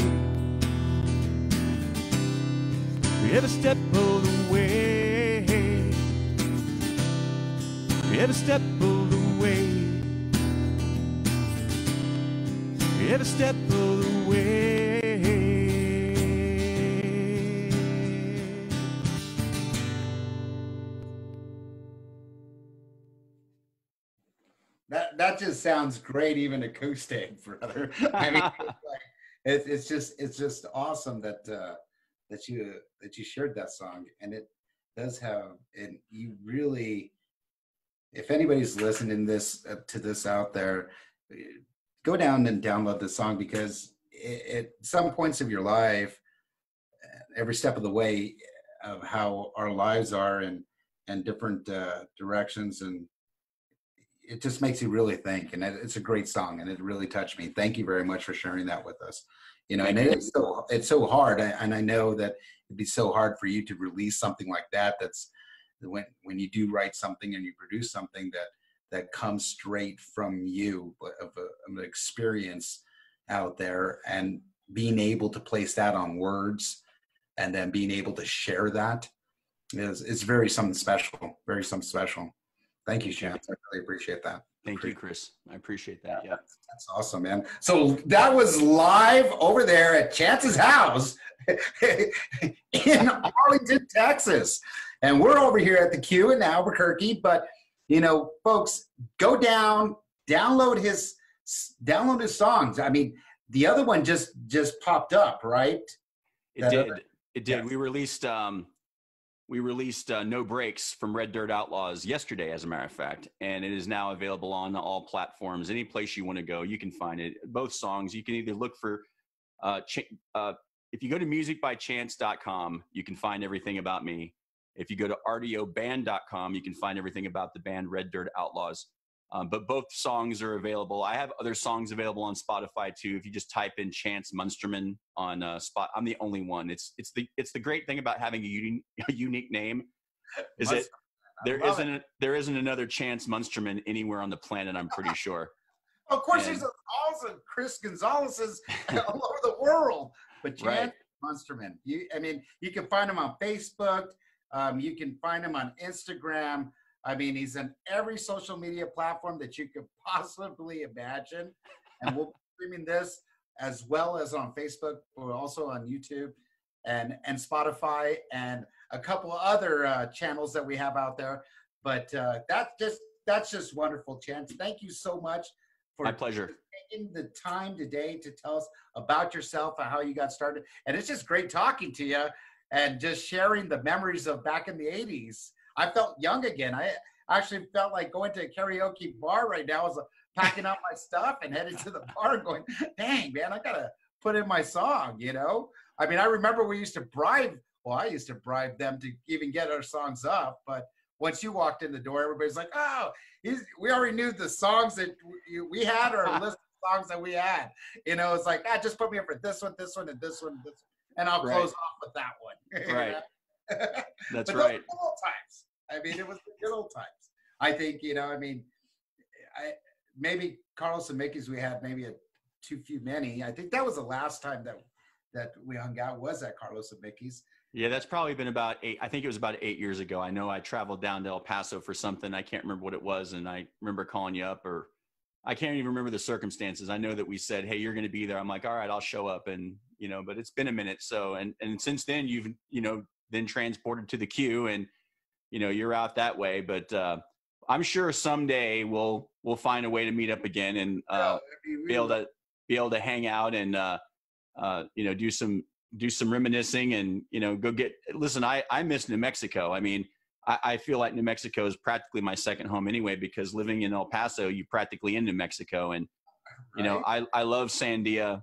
Every step of the way. Every step of the way. Every step of the way. That just sounds great, even acoustic, brother. I mean, it's just awesome that that you shared that song, and it does have, and you really, if anybody's listening to this out there, go down and download the song, because at some points of your life, every step of the way of how our lives are and different directions, and it just makes you really think. And it's a great song, and it really touched me. Thank you very much for sharing that with us. You know, and it's so hard, and I know that it'd be so hard for you to release something like that. That's when you do write something and you produce something that comes straight from you, of an experience out there, and being able to place that on words, and then being able to share that is very something special. Very something special. Thank you, Chance. I really appreciate that. Thank you, Chris. I appreciate that. Yeah. That's awesome, man. So that was live over there at Chance's house in Arlington, Texas. And we're over here at the Q in Albuquerque. But, you know, folks, go down, download his songs. I mean, the other one just popped up, right? It did. Yeah. We released No Breaks from Red Dirt Outlaws yesterday, as a matter of fact, and it is now available on all platforms. Any place you want to go, you can find it. Both songs, you can either look for, if you go to musicbychance.com, you can find everything about me. If you go to rdioband.com, you can find everything about the band Red Dirt Outlaws. But both songs are available. I have other songs available on Spotify too. If you just type in Chance Munsterman on Spot, I'm the only one. It's the great thing about having a unique name, is that there isn't another Chance Munsterman anywhere on the planet, I'm pretty sure. Of course, there's also Chris Gonzalez's all over the world, but Chance Munsterman. You can find him on Facebook. You can find him on Instagram. I mean, he's on every social media platform that you could possibly imagine. And we'll be streaming this as well as on Facebook. We're also on YouTube and Spotify and a couple of other channels that we have out there. But that's just wonderful, Chance. Thank you so much for my pleasure. Taking the time today to tell us about yourself and how you got started. And it's just great talking to you and just sharing the memories of back in the 80s. I felt young again. I actually felt like going to a karaoke bar right now. I was packing up my stuff and headed to the bar and going, dang, man, I got to put in my song, you know? I mean, I remember I used to bribe them to even get our songs up. But once you walked in the door, everybody's like, oh, we already knew the songs that we had, or a list of songs that we had. You know, it's like, just put me up for this one, and this one, and this one. And I'll close off with that one. Right. That's but right. Those were old times. I mean, it was the good old times. I think, you know, I mean, maybe Carlos and Mickey's we had maybe too many. I think that was the last time that we hung out was at Carlos and Mickey's. Yeah, that's probably been about 8. I think it was about 8 years ago. I know I traveled down to El Paso for something. I can't remember what it was. And I remember calling you up, or I can't even remember the circumstances. I know that we said, hey, you're going to be there. I'm like, all right, I'll show up. And, you know, but it's been a minute. So, and since then you've, you know, been transported to the Q, and, you know, you're out that way, but I'm sure someday we'll find a way to meet up again and be able to hang out and you know, do some reminiscing and, you know, listen, I miss New Mexico. I mean, I feel like New Mexico is practically my second home anyway, because living in El Paso, you practically in New Mexico, and you know, I love Sandia.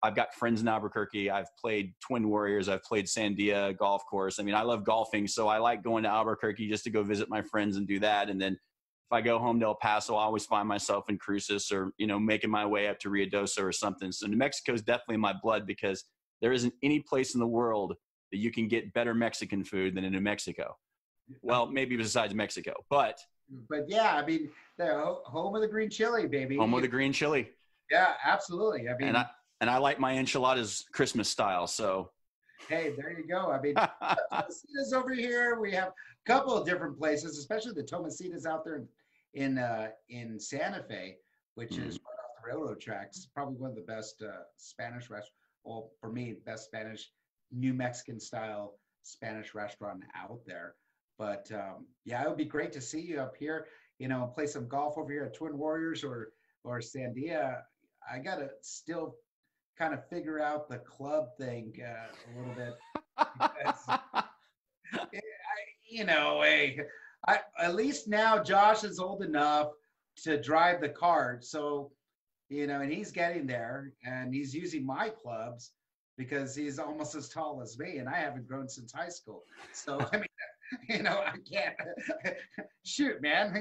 I've got friends in Albuquerque. I've played Twin Warriors. I've played Sandia golf course. I mean, I love golfing, so I like going to Albuquerque just to go visit my friends and do that. And then if I go home to El Paso, I always find myself in Cruces or, making my way up to Ruidoso or something. So New Mexico is definitely in my blood because there isn't any place in the world that you can get better Mexican food than in New Mexico. Well, maybe besides Mexico, but yeah, I mean, the home of the green chili, baby. Home of the green chili. Yeah, absolutely. I mean, and I like my enchiladas Christmas style. So, hey, there you go. I mean, Tomasitas over here. We have a couple of different places, especially the Tomasitas out there in Santa Fe, which is right off the railroad tracks. Probably one of the best Spanish restaurants. Well, for me, best Spanish, New Mexican style Spanish restaurant out there. But yeah, it would be great to see you up here. Play some golf over here at Twin Warriors or Sandia. I gotta still kind of figure out the club thing a little bit. Because, at least now Josh is old enough to drive the cart. So, and he's getting there and he's using my clubs because he's almost as tall as me and I haven't grown since high school. So, I mean, I can't shoot, man.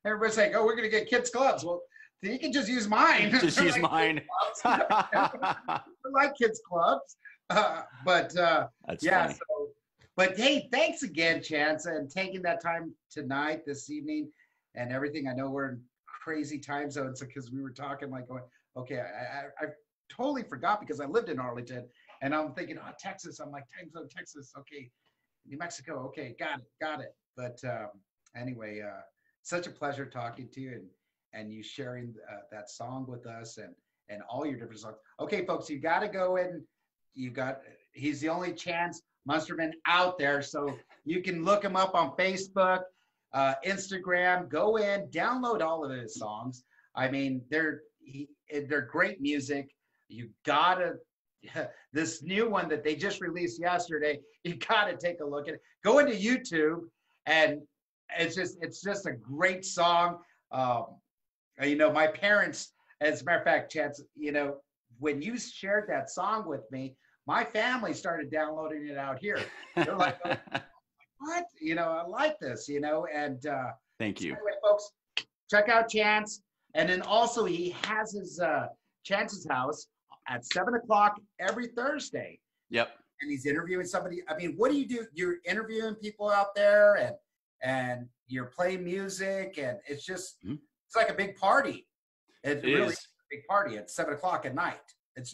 Everybody's like, oh, we're going to get kids' clubs. Well, you can just use mine. Just use mine. I like kids' clubs. But that's yeah. funny. So, but hey, thanks again, Chance, and taking that time tonight, this evening, and everything. I know we're in crazy time zones because we were talking like going, okay, I totally forgot because I lived in Arlington and I'm thinking, oh, Texas. I'm like, time zone, Texas. Okay. New Mexico. Okay. Got it. But anyway, such a pleasure talking to you and you sharing that song with us and all your different songs. Okay, folks, you got to go in. He's the only Chance Munsterman out there. So you can look him up on Facebook, Instagram, go in, download all of his songs. I mean, they're great music. You gotta, this new one that they just released yesterday, you gotta take a look at it. Go into YouTube and it's just a great song. My parents, as a matter of fact, Chance, when you shared that song with me, my family started downloading it out here. They're like, oh, what? I like this, and thank you. So anyway, folks, check out Chance. And then also he has his Chance's House at 7:00 every Thursday. Yep. And he's interviewing somebody. I mean, what do? You're interviewing people out there and you're playing music and it's just, it's like a big party. It really is a big party at 7:00 at night.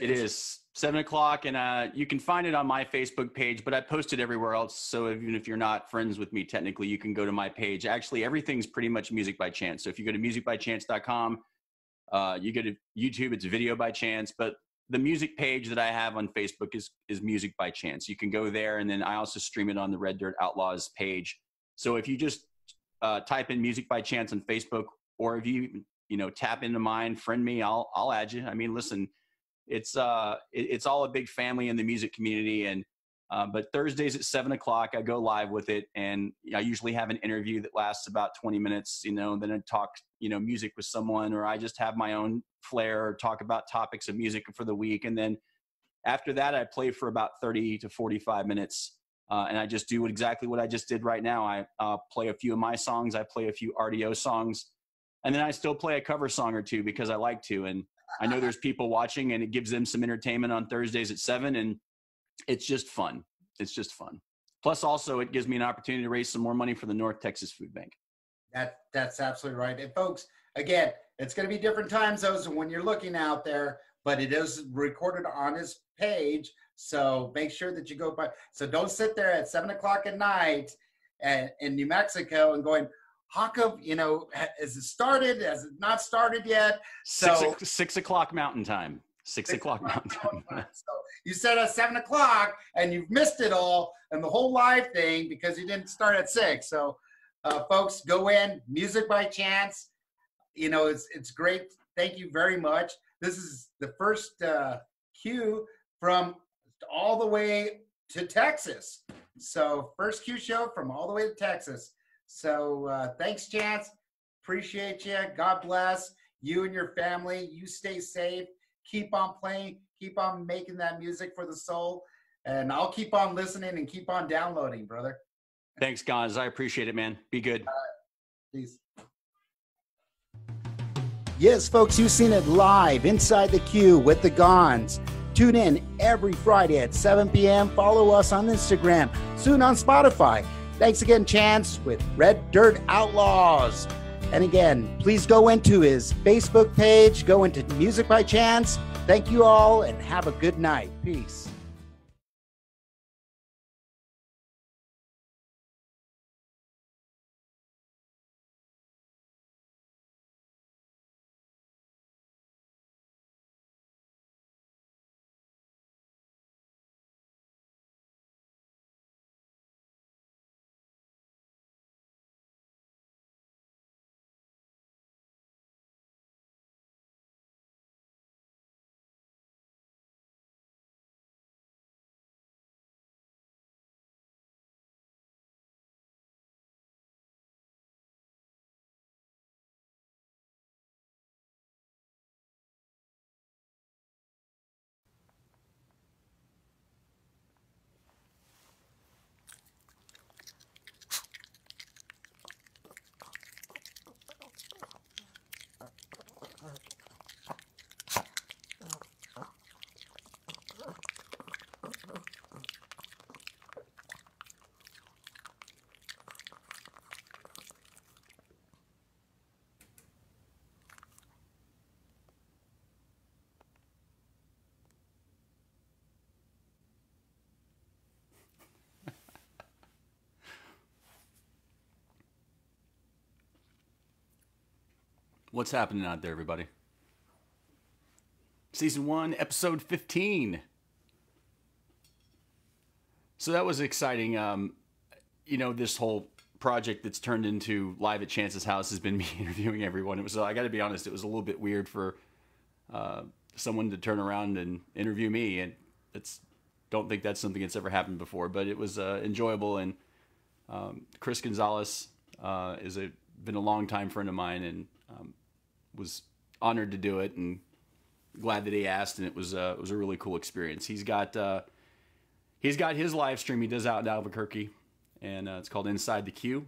It is 7:00 and you can find it on my Facebook page, but I post it everywhere else. So even if you're not friends with me, technically you can go to my page. Actually, everything's pretty much Music by Chance. So if you go to musicbychance.com, you go to YouTube, it's Video by Chance, but the music page that I have on Facebook is Music by Chance. You can go there, and then I also stream it on the Red Dirt Outlaws page. So if you just type in Music by Chance on Facebook, or if you tap into mine, friend me, I'll add you. I mean, listen, it's all a big family in the music community, and but Thursdays at 7:00 I go live with it, and I usually have an interview that lasts about 20 minutes. Then I talk music with someone, or I just have my own flair, or talk about topics of music for the week, and then after that I play for about 30 to 45 minutes, and I just do exactly what I just did right now. I play a few of my songs, I play a few RDO songs, and then I still play a cover song or two because I like to, and I know there's people watching, and it gives them some entertainment on Thursdays at 7, and it's just fun. It's just fun. Plus, also, it gives me an opportunity to raise some more money for the North Texas Food Bank. That's absolutely right. And folks, again, it's going to be different time zones when you're looking out there, but it is recorded on his page. So make sure that you go by. So don't sit there at 7:00 at night in New Mexico and going, how come, has it started? Has it not started yet? So 6:00 Mountain Time. 6:00 Mountain Time. So you said at 7:00 and you've missed it all and the whole live thing because you didn't start at 6. So folks, go in, Music by Chance. It's great. Thank you very much. This is the first Q from all the way to Texas. So first Q show from all the way to Texas. So thanks, Chance. Appreciate you. God bless you and your family. You stay safe. Keep on playing. Keep on making that music for the soul. And I'll keep on listening and keep on downloading, brother. Thanks, guys. I appreciate it, man. Be good. Peace. Yes, folks, you've seen it live inside the queue with the Gons. Tune in every Friday at 7 p.m. Follow us on Instagram, soon on Spotify. Thanks again, Chance, with Red Dirt Outlaws. And again, please go into his Facebook page, go into Music by Chance. Thank you all, and have a good night. Peace. What's happening out there, everybody? Season 1, episode 15. So that was exciting. This whole project that's turned into Live at Chance's House has been me interviewing everyone. It was, I got to be honest, it was a little bit weird for someone to turn around and interview me, and don't think that's something that's ever happened before. But it was enjoyable, and Chris Gonzalez been a long time friend of mine, and was honored to do it, and glad that he asked. And it was a really cool experience. He's got his live stream he does out in Albuquerque, and it's called Inside the Queue.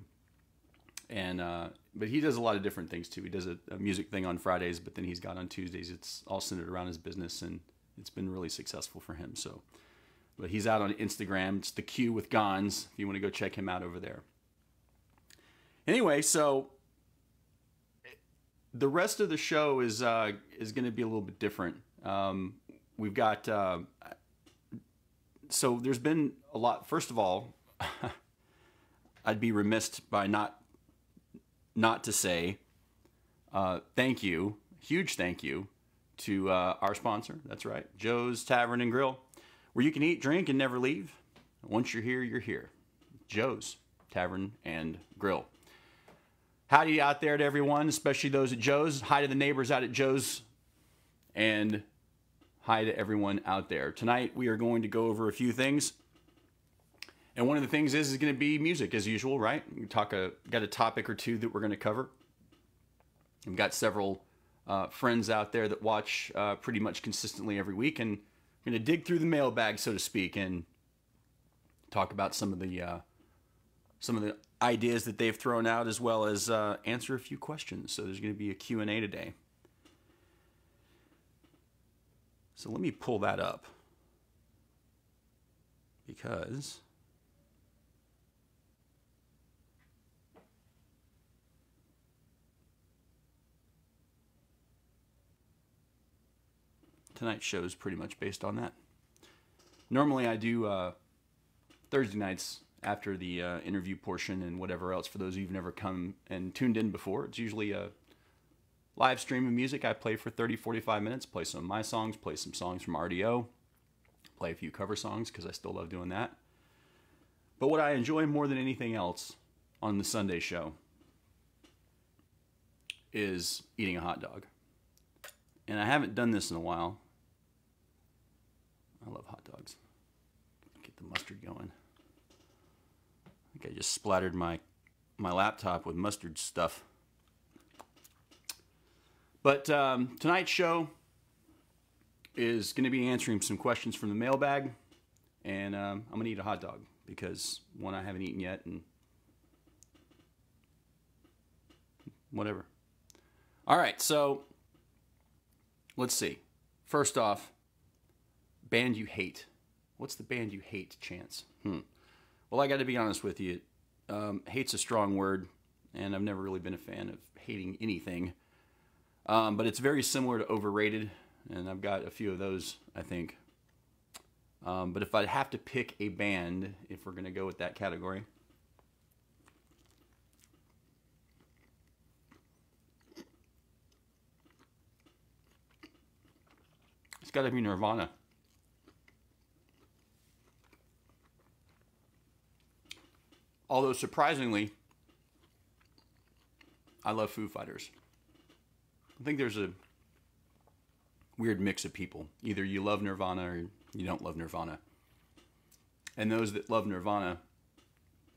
And but he does a lot of different things too. He does a music thing on Fridays, but then he's got on Tuesdays. It's all centered around his business, and it's been really successful for him. So, but he's out on Instagram. It's the Queue with Gons. If you want to go check him out over there. Anyway, so the rest of the show is going to be a little bit different. We've got so there's been a lot. First of all, I'd be remiss by not to say thank you, huge thank you to our sponsor. That's right, Joe's Tavern and Grill, where you can eat, drink, and never leave. Once you're here, you're here. Joe's Tavern and Grill. Howdy out there to everyone, especially those at Joe's. Hi to the neighbors out at Joe's, and hi to everyone out there. Tonight we are going to go over a few things, and one of the things is going to be music as usual, right? We got a topic or two that we're going to cover. We've got several friends out there that watch pretty much consistently every week, and we're going to dig through the mailbag, so to speak, and talk about some of the ideas that they've thrown out, as well as answer a few questions. So there's going to be a Q&A today. So let me pull that up, because tonight's show is pretty much based on that. Normally I do Thursday nights after the interview portion and whatever else. For those of you who've never come and tuned in before, it's usually a live stream of music. I play for 30, 45 minutes, play some of my songs, play some songs from RDO, play a few cover songs because I still love doing that. But what I enjoy more than anything else on the Sunday show is eating a hot dog. And I haven't done this in a while. I love hot dogs. Get the mustard going. I think I just splattered my laptop with mustard stuff. But tonight's show is going to be answering some questions from the mailbag, and I'm going to eat a hot dog because one I haven't eaten yet, and whatever. All right, so let's see. First off, band you hate. What's the band you hate, Chance? Well, I got to be honest with you. Hate's a strong word, and I've never really been a fan of hating anything. But it's very similar to overrated, and I've got a few of those, I think. But if I'd have to pick a band, if we're going to go with that category, it's got to be Nirvana. Although, surprisingly, I love Foo Fighters. I think there's a weird mix of people. Either you love Nirvana or you don't love Nirvana. And those that love Nirvana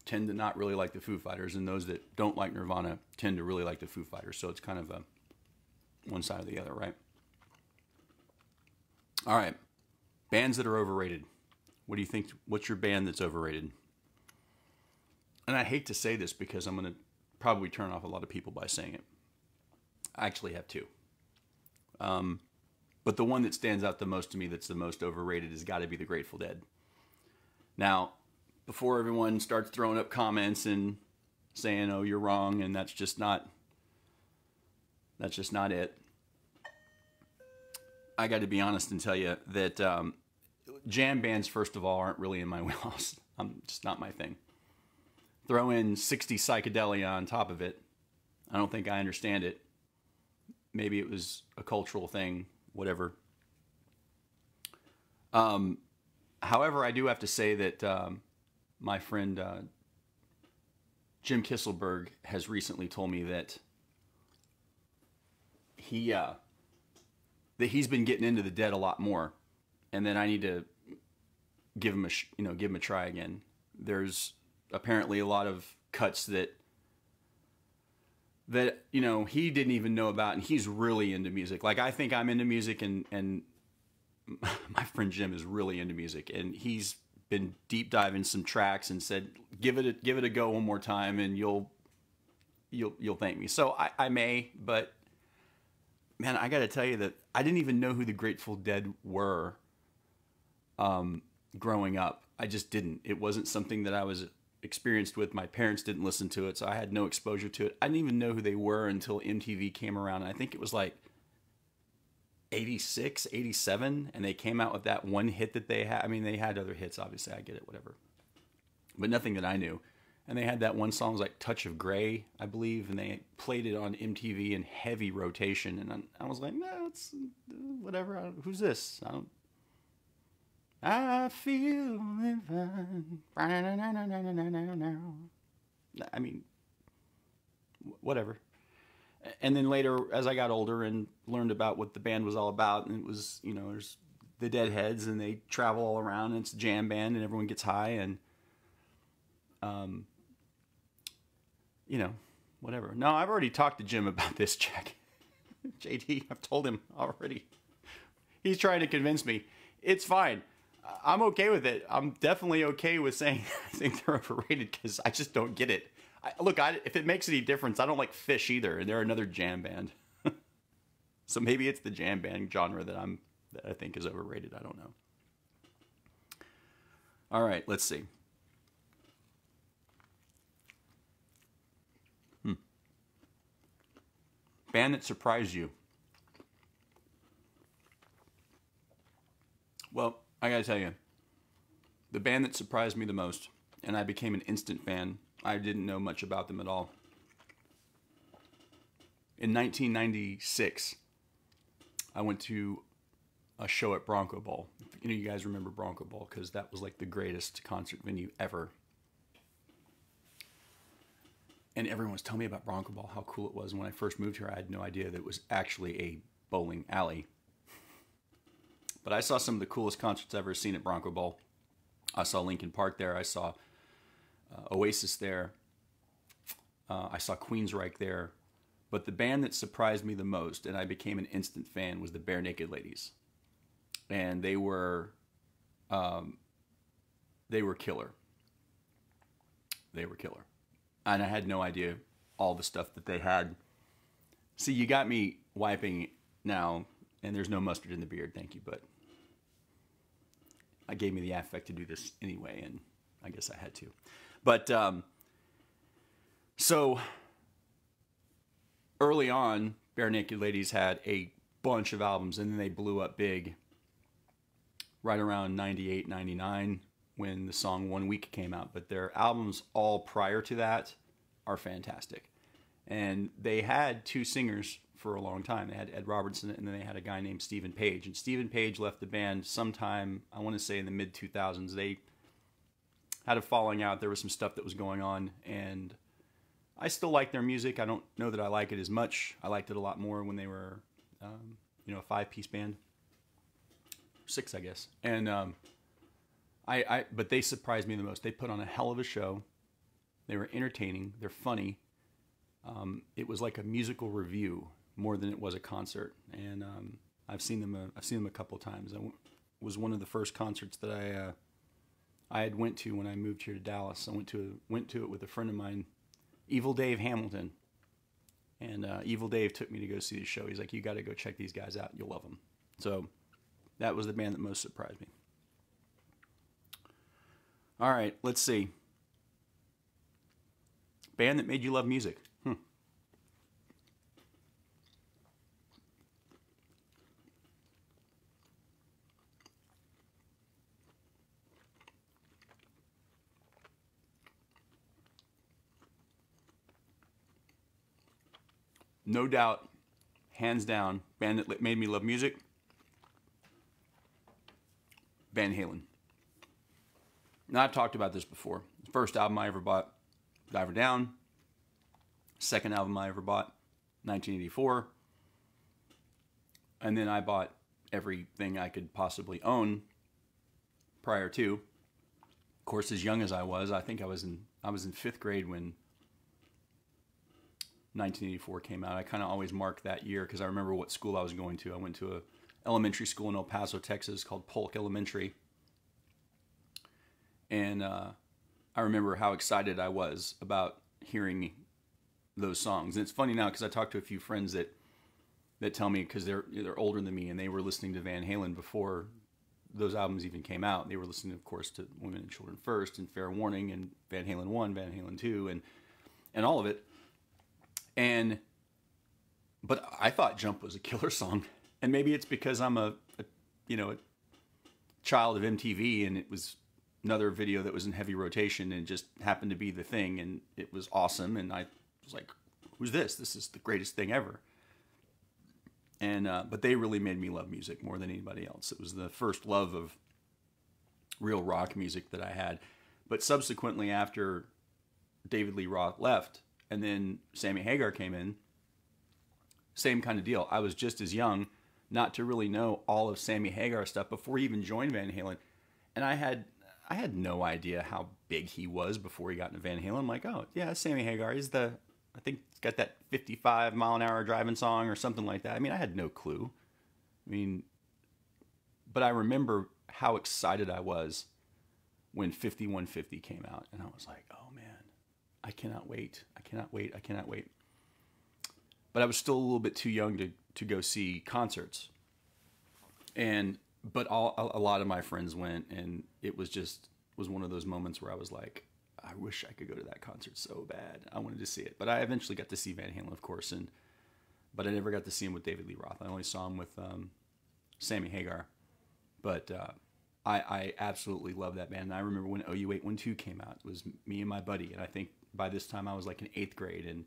tend to not really like the Foo Fighters, and those that don't like Nirvana tend to really like the Foo Fighters. So it's kind of a one side or the other, right? All right. Bands that are overrated. What do you think? What's your band that's overrated? And I hate to say this because I'm going to probably turn off a lot of people by saying it. I actually have two. But the one that stands out the most to me that's the most overrated has got to be the Grateful Dead. Now, before everyone starts throwing up comments and saying, oh, you're wrong, and that's just not it. I got to be honest and tell you that jam bands, first of all, aren't really in my wheelhouse. Just not my thing. Throw in 60 psychedelia on top of it. I don't think I understand it. Maybe it was a cultural thing, whatever. However, I do have to say that my friend Jim Kisselberg has recently told me that he's been getting into the Dead a lot more, and that I need to give him a try again. There's apparently a lot of cuts that he didn't even know about, and he's really into music. Like, I think I'm into music, and my friend Jim is really into music, and he's been deep diving some tracks and said, give it a go one more time, and you'll thank me. So I may, but man, I got to tell you that I didn't even know who the Grateful Dead were growing up. I just didn't. It wasn't something that I was experienced with. My parents didn't listen to it, so I had no exposure to it. I didn't even know who they were until MTV came around. I think it was like 86, 87, and they came out with that one hit that they had. I mean, they had other hits, obviously, I get it, whatever. But nothing that I knew. And they had that one song, it was like Touch of Grey, I believe, and they played it on MTV in heavy rotation. And I was like, no, it's whatever. Who's this? I feel fine. I mean, whatever. And then later, as I got older and learned about what the band was all about, and it was, there's the Deadheads, and they travel all around, and it's a jam band, and everyone gets high, and, whatever. No, I've already talked to Jim about this, Jack. JD, I've told him already. He's trying to convince me. It's fine. I'm okay with it. I'm definitely okay with saying I think they're overrated because I just don't get it. If it makes any difference, I don't like Fish either, and they're another jam band. So maybe it's the jam band genre that I think is overrated. I don't know. All right, let's see. Band that surprised you. Well, I gotta tell you, the band that surprised me the most, and I became an instant fan, I didn't know much about them at all. In 1996, I went to a show at Bronco Bowl. You guys remember Bronco Bowl because that was like the greatest concert venue ever. And everyone was telling me about Bronco Bowl, how cool it was. And when I first moved here, I had no idea that it was actually a bowling alley. But I saw some of the coolest concerts I've ever seen at Bronco Bowl. I saw Linkin Park there. I saw Oasis there. I saw Queensryche there. But the band that surprised me the most, and I became an instant fan, was the Bare Naked Ladies. And they were killer. They were killer. And I had no idea all the stuff that they had. See, you got me wiping now And there's no mustard in the beard, thank you, but I gave me the affect to do this anyway, and I guess I had to. But so early on, Bare Naked Ladies had a bunch of albums, and then they blew up big right around 98, 99 when the song 1 Week came out. But their albums all prior to that are fantastic. And they had two singers for a long time. They had Ed Robertson, and then they had a guy named Stephen Page. And Stephen Page left the band sometime, I want to say in the mid-2000s. They had a falling out. There was some stuff that was going on, and I still like their music. I don't know that I like it as much. I liked it a lot more when they were, a 5-piece band. 6, I guess. And but they surprised me the most. They put on a hell of a show. They were entertaining. They're funny. It was like a musical review more than it was a concert. And I've seen them a couple of times. It was one of the first concerts that I had went to when I moved here to Dallas. I went to it with a friend of mine, Evil Dave Hamilton. And Evil Dave took me to go see the show. He's like, you got to go check these guys out. You'll love them. So that was the band that most surprised me. All right, let's see. Band that made you love music. No doubt, hands down, band that made me love music, Van Halen. Now, I've talked about this before. The first album I ever bought, Diver Down. Second album I ever bought, 1984. And then I bought everything I could possibly own prior to. Of course, as young as I was, I think I was in 5th grade when 1984 came out. I kind of always marked that year because I remember what school I was going to. I went to a elementary school in El Paso, Texas called Polk Elementary. And I remember how excited I was about hearing those songs. And it's funny now because I talked to a few friends that tell me, because they're older than me, and they were listening to Van Halen before those albums even came out. They were listening, of course, to Women and Children First and Fair Warning and Van Halen 1, Van Halen 2, and all of it. But I thought Jump was a killer song. And maybe it's because I'm a child of MTV, and it was another video that was in heavy rotation and just happened to be the thing, and it was awesome. And I was like, who's this? This is the greatest thing ever. And but they really made me love music more than anybody else. It was the first love of real rock music that I had. But subsequently, after David Lee Roth left, and then Sammy Hagar came in, same kind of deal. I was just as young not to really know all of Sammy Hagar stuff before he even joined Van Halen. And I had no idea how big he was before he got into Van Halen. I'm like, oh, yeah, Sammy Hagar. He's I think he's got that 55 mile an hour driving song or something like that. I mean, I had no clue. But I remember how excited I was when 5150 came out. And I was like, oh, man. I cannot wait. I cannot wait. I cannot wait. But I was still a little bit too young to go see concerts. But a lot of my friends went, and it was one of those moments where I was like, I wish I could go to that concert so bad. I wanted to see it. But I eventually got to see Van Halen, of course, but I never got to see him with David Lee Roth. I only saw him with Sammy Hagar. But I absolutely love that band. And I remember when OU812 came out. It was me and my buddy, and I think by this time I was like in 8th grade, and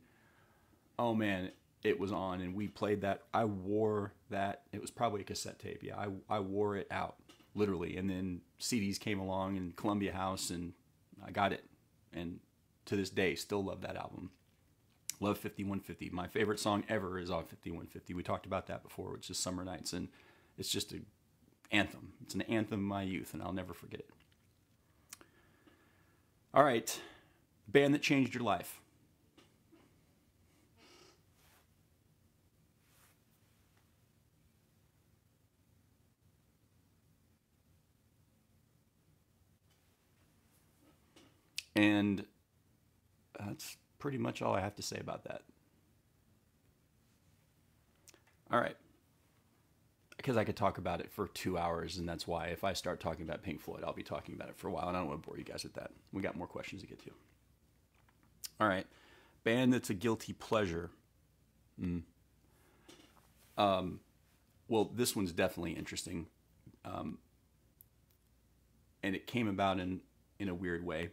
oh man, it was on, and we played that. I wore that. It was probably a cassette tape. Yeah, I wore it out, literally. And then CDs came along in Columbia House, and I got it. And to this day, still love that album. Love 5150. My favorite song ever is off 5150. We talked about that before, which is Summer Nights, and it's just an anthem. It's an anthem of my youth, and I'll never forget it. All right. Band that changed your life. And that's pretty much all I have to say about that. All right. because I could talk about it for 2 hours, and that's why if I start talking about Pink Floyd, I'll be talking about it for a while, and I don't want to bore you guys with that. We got more questions to get to. All right, band that's a guilty pleasure. Well, this one's definitely interesting, and it came about in a weird way.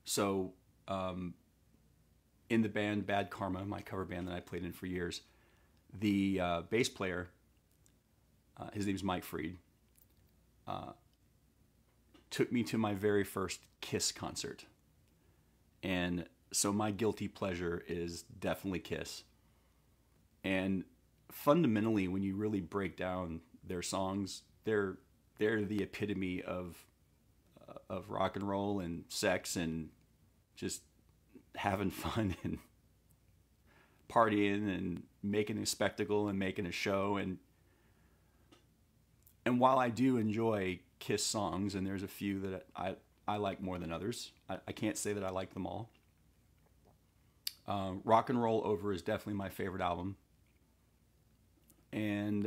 So, in the band Bad Karma, my cover band that I played in for years, the bass player, his name's Mike Freed, took me to my very first Kiss concert. And so my guilty pleasure is definitely Kiss. And fundamentally, when you really break down their songs, they're the epitome of rock and roll and sex and just having fun and partying and making a spectacle and making a show. And while I do enjoy Kiss songs, and there's a few that I like more than others, I can't say that I like them all. Rock and Roll Over is definitely my favorite album. And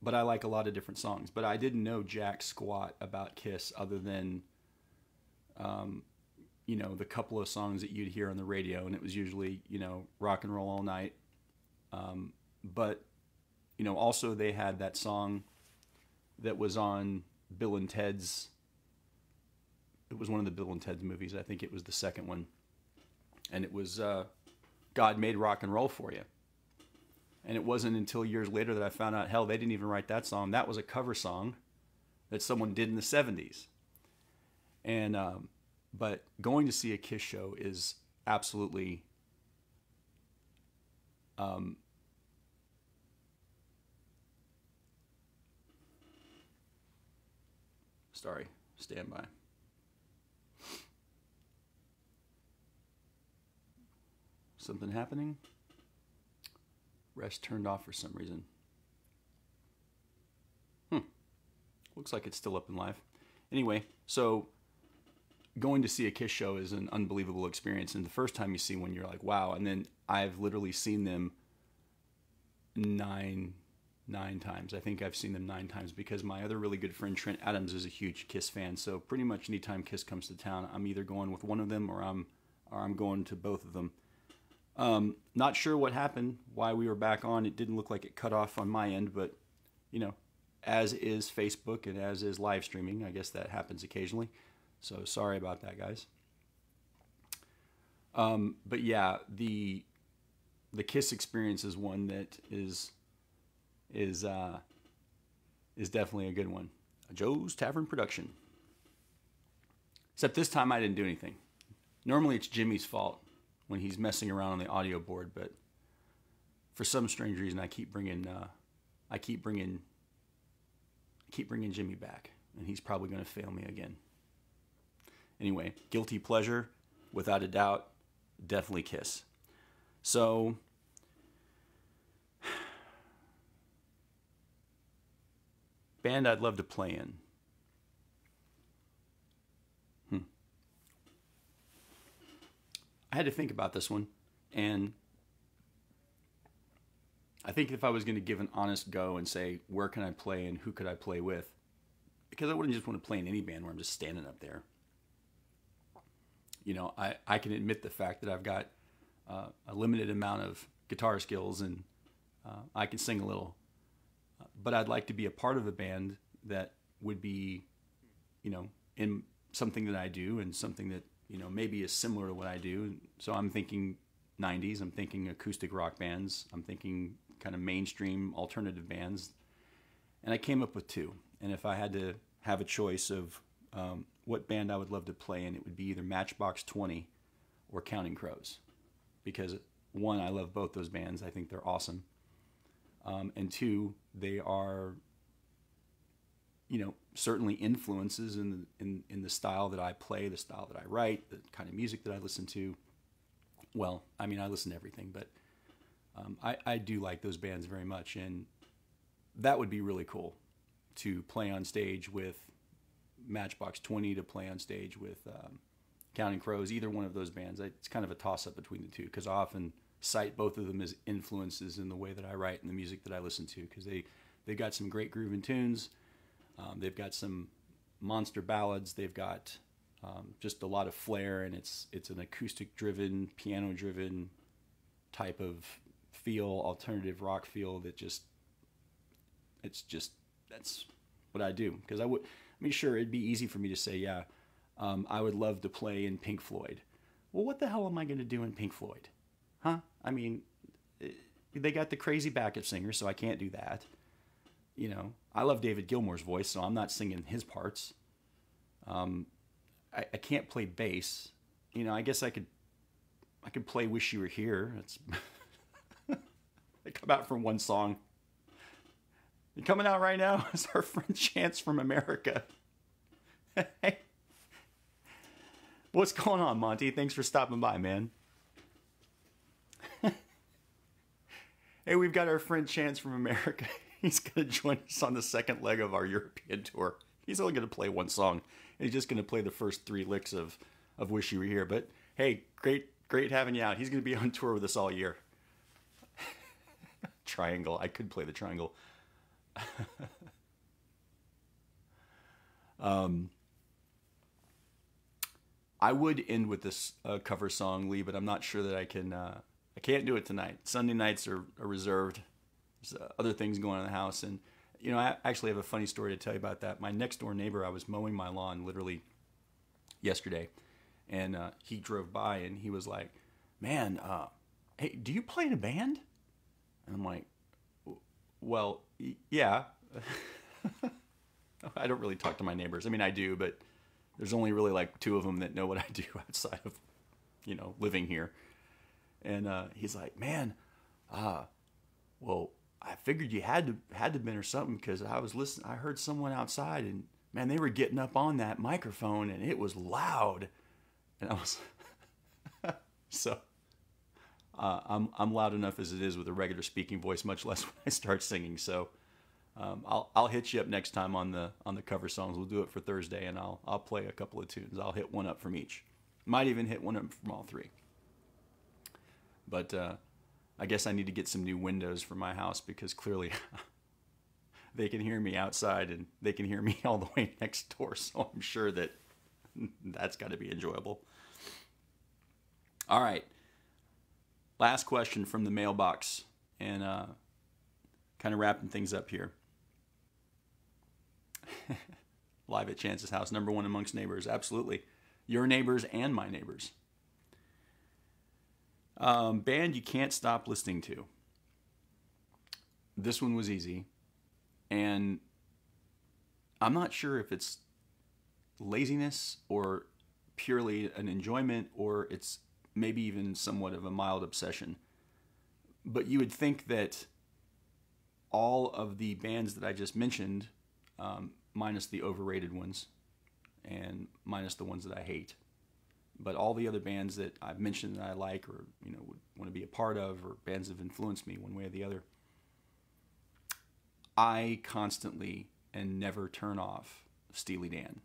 but I like a lot of different songs. But I didn't know jack squat about Kiss other than you know, the couple of songs that you'd hear on the radio, and it was usually, you know, Rock and Roll All Night. But you know, also they had that song that was on Bill and Ted's. It was one of the Bill and Ted's movies. I think it was the second one, and it was God Made Rock and Roll For You. And it wasn't until years later that I found out, hell, they didn't even write that song. That was a cover song that someone did in the 70s. And but going to see a Kiss show is absolutely sorry, stand by. Something happening? Rest turned off for some reason. Looks like it's still up and live. Anyway, so going to see a Kiss show is an unbelievable experience. And the first time you see one, you're like, wow. And then I've literally seen them nine times. I think I've seen them 9 times because my other really good friend, Trent Adams, is a huge Kiss fan. So pretty much anytime Kiss comes to town, I'm either going with one of them or I'm going to both of them. Not sure what happened, why we were back on. It didn't look like it cut off on my end, but, you know, as is Facebook and as is live streaming, I guess that happens occasionally. So sorry about that, guys. But yeah, the Kiss experience is one that is definitely a good one. Joe's Tavern production. Except this time I didn't do anything. Normally it's Jimmy's fault when he's messing around on the audio board, but for some strange reason I keep bringing Jimmy back, and he's probably going to fail me again. Anyway, guilty pleasure, without a doubt, definitely Kiss. So band I'd love to play in. I had to think about this one, and I think if I was going to give an honest go and say, where can I play and who could I play with? Because I wouldn't just want to play in any band where I'm just standing up there. You know, I can admit the fact that I've got a limited amount of guitar skills and I can sing a little. But I'd like to be a part of a band that would be, you know, in something that I do and something that, you know, maybe is similar to what I do. So I'm thinking 90s, I'm thinking acoustic rock bands, I'm thinking kind of mainstream alternative bands. And I came up with 2. And if I had to have a choice of what band I would love to play in, it would be either Matchbox 20 or Counting Crows. Because 1, I love both those bands. I think they're awesome. And 2, they are, you know, certainly influences in the style that I play, the style that I write, the kind of music that I listen to. Well, I mean, I listen to everything, but I do like those bands very much, and that would be really cool to play on stage with Matchbox 20, to play on stage with Counting Crows, either one of those bands. It's kind of a toss-up between the two, because I often cite both of them as influences in the way that I write and the music that I listen to, because they got some great grooving tunes. They've got some monster ballads. They've got just a lot of flair, and it's an acoustic-driven, piano-driven type of feel, alternative rock feel that's what I do. Because sure, it'd be easy for me to say, yeah, I would love to play in Pink Floyd. Well, what the hell am I going to do in Pink Floyd? Huh? I mean, they got the crazy backup singer, so I can't do that. You know, I love David Gilmour's voice, so I'm not singing his parts. I can't play bass. You know, I guess I could play Wish You Were Here. It's they come out from one song. And coming out right now is our friend Chance from America. Hey. What's going on, Monty? Thanks for stopping by, man. Hey, we've got our friend Chance from America. He's going to join us on the second leg of our European tour. He's only going to play one song. And he's just going to play the first 3 licks of Wish You Were Here. But hey, great having you out. He's going to be on tour with us all year. Triangle. I could play the triangle. I would end with this cover song, Lee, but I'm not sure that I can. I can't do it tonight. Sunday nights are reserved. There's other things going on in the house, and you know, I actually have a funny story to tell you about that. My next door neighbor, I was mowing my lawn literally yesterday, and he drove by and he was like, "Man, hey, do you play in a band?" And I'm like, "Well, yeah." I don't really talk to my neighbors. I mean, I do, but there's only really like 2 of them that know what I do outside of, you know, living here. And he's like, "Man, well, I figured you had to been or something, because I was listening. I heard someone outside, and man, they were getting up on that microphone, and it was loud." And I was so I'm loud enough as it is with a regular speaking voice, much less when I start singing. So I'll hit you up next time on the cover songs. We'll do it for Thursday, and I'll play a couple of tunes. I'll hit one up from each. Might even hit one up from all 3. But I guess I need to get some new windows for my house, because clearly they can hear me outside and they can hear me all the way next door. So I'm sure that's got to be enjoyable. All right. Last question from the mailbox, and kind of wrapping things up here. Live at Chance's house, number 1 amongst neighbors. Absolutely. Your neighbors and my neighbors. Band you can't stop listening to. This one was easy. And I'm not sure if it's laziness or purely an enjoyment, or it's maybe even somewhat of a mild obsession. But you would think that all of the bands that I just mentioned, minus the overrated ones and minus the ones that I hate, but all the other bands that I've mentioned that I like, or you know, would want to be a part of, or bands that have influenced me one way or the other, I constantly and never turn off Steely Dan.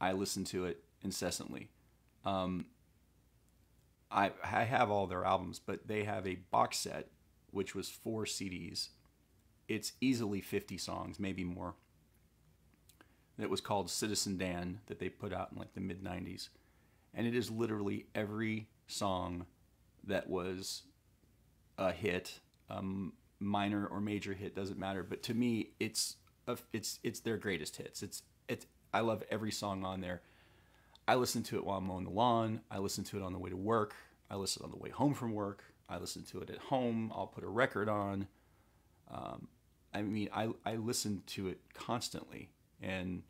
I listen to it incessantly. I have all their albums, but they have a box set which was 4 CDs. It's easily 50 songs, maybe more. That was called Citizen Dan, that they put out in like the mid-90s. And it is literally every song that was a hit, minor or major hit, doesn't matter. But to me, it's their greatest hits. I love every song on there. I listen to it while I'm mowing the lawn. I listen to it on the way to work. I listen on the way home from work. I listen to it at home. I'll put a record on. I listen to it constantly, and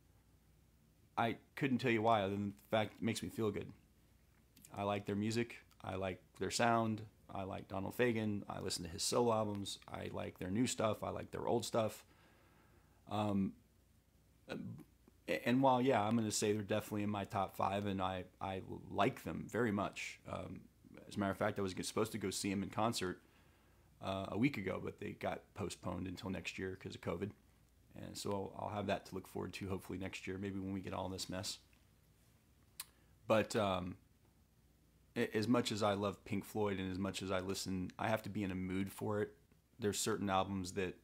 I couldn't tell you why, other than the fact it makes me feel good. I like their music. I like their sound. I like Donald Fagen. I listen to his solo albums. I like their new stuff. I like their old stuff. And while, yeah, I'm going to say they're definitely in my top 5, and I like them very much. As a matter of fact, I was supposed to go see them in concert a week ago, but they got postponed until next year because of COVID. And so I'll have that to look forward to hopefully next year, maybe when we get all this mess. But as much as I love Pink Floyd and as much as I listen, I have to be in a mood for it. There's certain albums that,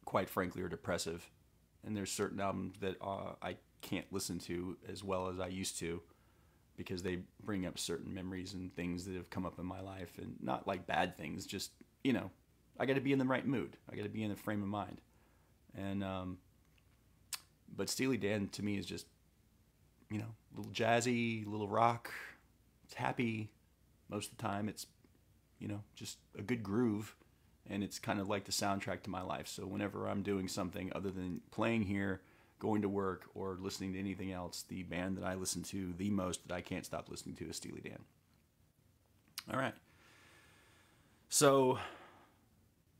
quite frankly, are depressive, and there's certain albums that I can't listen to as well as I used to, because they bring up certain memories and things that have come up in my life, and not like bad things, just, you know, I got to be in the right mood. I got to be in the frame of mind. And but Steely Dan to me is just, you know, a little jazzy, a little rock. It's happy most of the time. It's, you know, just a good groove, and it's kind of like the soundtrack to my life. So whenever I'm doing something other than playing here, going to work, or listening to anything else, the band that I listen to the most that I can't stop listening to is Steely Dan. All right. So,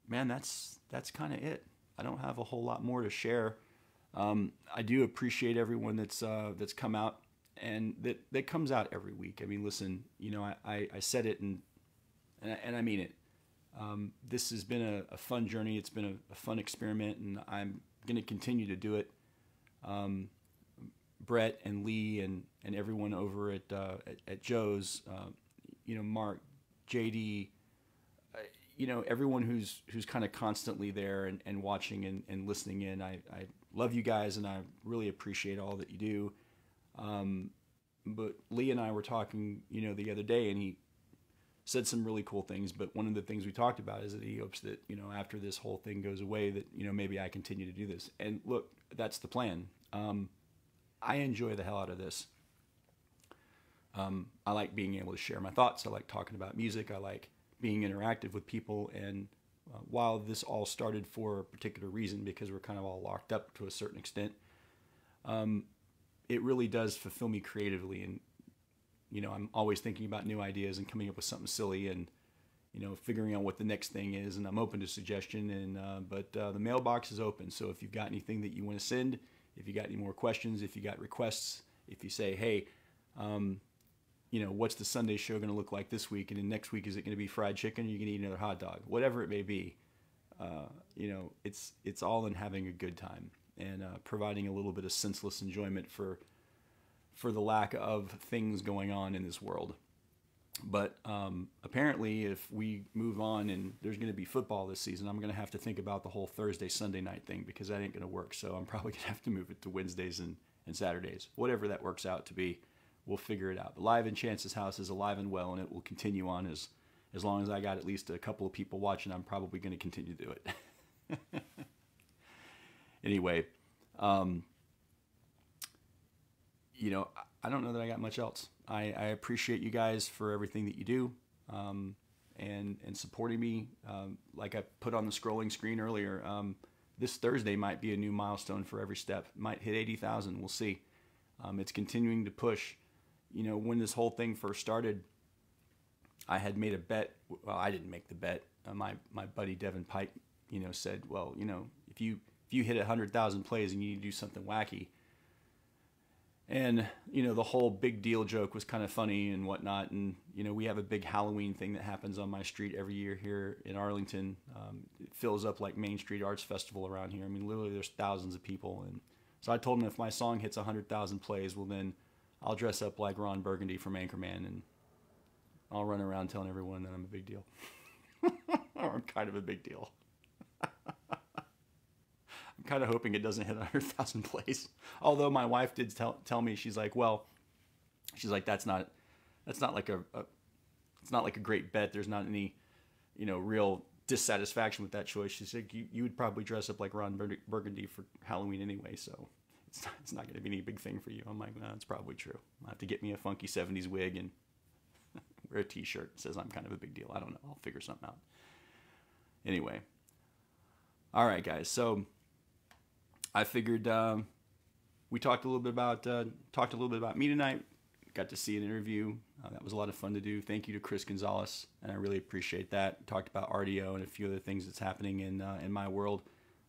man, that's kind of it. I don't have a whole lot more to share. I do appreciate everyone that's come out and that comes out every week. I mean, listen, you know, I said it and I mean it. This has been a fun journey. It's been a fun experiment, and I'm going to continue to do it. Brett and Lee and everyone over at Joe's, you know, Mark, JD, you know, everyone who's kind of constantly there and watching and listening in. I love you guys, and I really appreciate all that you do. But Lee and I were talking, you know, the other day, and he said some really cool things. But one of the things we talked about is that he hopes that, you know, after this whole thing goes away, that, you know, maybe I continue to do this. And look, that's the plan. I enjoy the hell out of this. I like being able to share my thoughts. I like talking about music. I like being interactive with people. And while this all started for a particular reason, because we're kind of all locked up to a certain extent, it really does fulfill me creatively. And, you know, I'm always thinking about new ideas and coming up with something silly and, you know, figuring out what the next thing is. And I'm open to suggestion. And but the mailbox is open. So if you've got anything that you want to send, if you got any more questions, if you got requests, if you say, hey, you know, what's the Sunday show going to look like this week? And then next week, is it going to be fried chicken? Or are you going to eat another hot dog? Whatever it may be, you know, it's all in having a good time and providing a little bit of senseless enjoyment for the lack of things going on in this world. But apparently, if we move on and there's going to be football this season, I'm going to have to think about the whole Thursday, Sunday night thing, because that ain't going to work. So I'm probably going to have to move it to Wednesdays and Saturdays. Whatever that works out to be, we'll figure it out. But Live in Chance's House is alive and well, and it will continue on as long as I got at least a couple of people watching. I'm probably going to continue to do it. Anyway, you know, I don't know that I got much else. I appreciate you guys for everything that you do, and supporting me. Like I put on the scrolling screen earlier, this Thursday might be a new milestone for every step. Might hit 80,000. We'll see. It's continuing to push. You know, when this whole thing first started, I had made a bet. Well, I didn't make the bet. My buddy Devin Pike, you know, said, well, you know, if you hit 100,000 plays and you need to do something wacky. And, you know, the whole big deal joke was kind of funny and whatnot. And, you know, we have a big Halloween thing that happens on my street every year here in Arlington. It fills up like Main Street Arts Festival around here. I mean, literally there's thousands of people. And so I told him if my song hits 100,000 plays, well, then I'll dress up like Ron Burgundy from Anchorman and I'll run around telling everyone that I'm a big deal. Or I'm kind of a big deal. I'm kind of hoping it doesn't hit 100,000 plays. Although my wife did tell me, she's like, that's not like it's not like a great bet. There's not any, you know, real dissatisfaction with that choice. She said you would probably dress up like Ron Burgundy for Halloween anyway, so it's not going to be any big thing for you. I'm like, no, that's probably true. I'll have to get me a funky 70s wig and wear a t-shirt that says I'm kind of a big deal. I don't know. I'll figure something out. Anyway. All right, guys. So I figured we talked a little bit about me tonight. Got to see an interview. That was a lot of fun to do. Thank you to Chris Gonzalez, and I really appreciate that. Talked about RDO and a few other things that's happening in my world.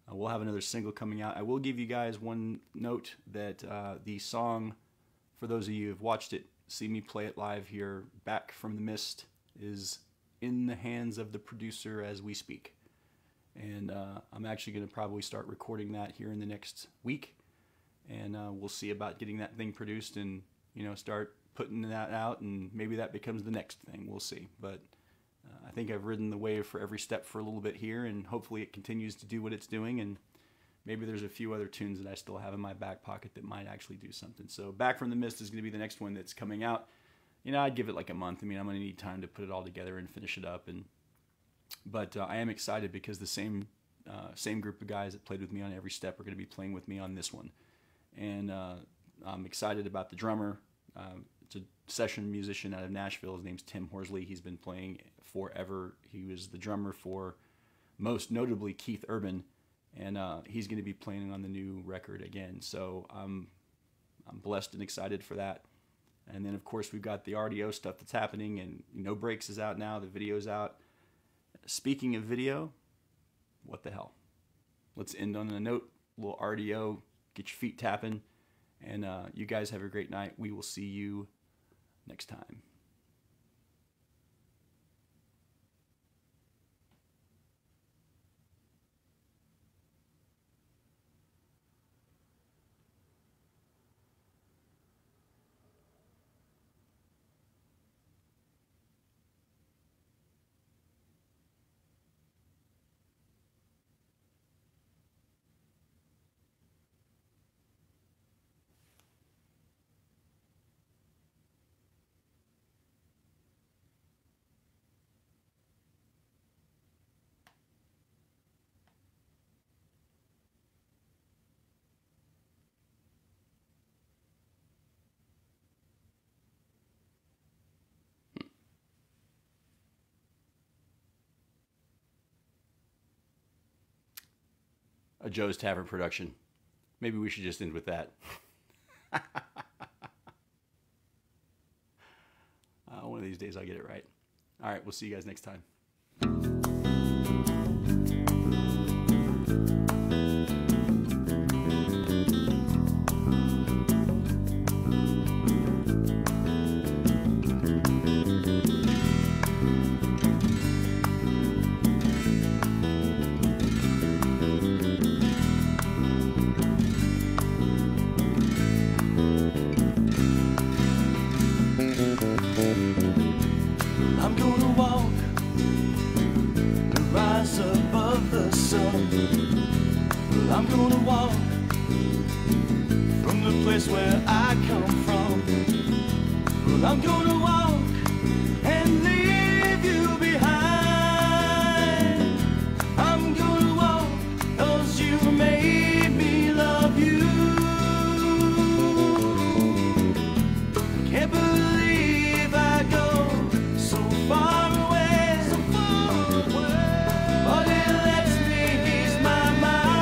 We'll have another single coming out. I will give you guys one note that the song, for those of you who have watched it, see me play it live here, Back from the Mist, is in the hands of the producer as we speak. And I'm actually going to probably start recording that here in the next week. And we'll see about getting that thing produced and, you know, start putting that out, and maybe that becomes the next thing. We'll see. But I think I've ridden the wave for every step for a little bit here, and hopefully it continues to do what it's doing, and maybe there's a few other tunes that I still have in my back pocket that might actually do something. So Back from the Mist is going to be the next one that's coming out. You know, I'd give it like a month. I mean, I'm going to need time to put it all together and finish it up. But I am excited because the same group of guys that played with me on every step are going to be playing with me on this one. And I'm excited about the drummer. It's a session musician out of Nashville. His name's Tim Horsley. He's been playing forever. He was the drummer for, most notably, Keith Urban. And he's going to be playing on the new record again. So I'm blessed and excited for that. And then, of course, we've got the RDO stuff that's happening, and No Breaks is out now. The video's out. Speaking of video, what the hell? Let's end on a note. A little RDO. Get your feet tapping. And you guys have a great night. We will see you next time. A Joe's Tavern production. Maybe we should just end with that. One of these days I'll get it right. All right, we'll see you guys next time. I'm gonna walk and rise above the sun. Well, I'm gonna walk from the place where I come from. Well, I'm gonna walk and leave you behind. I'm gonna walk 'cause you made me love you. I can't believe I go so far away, but it lets me ease my mind.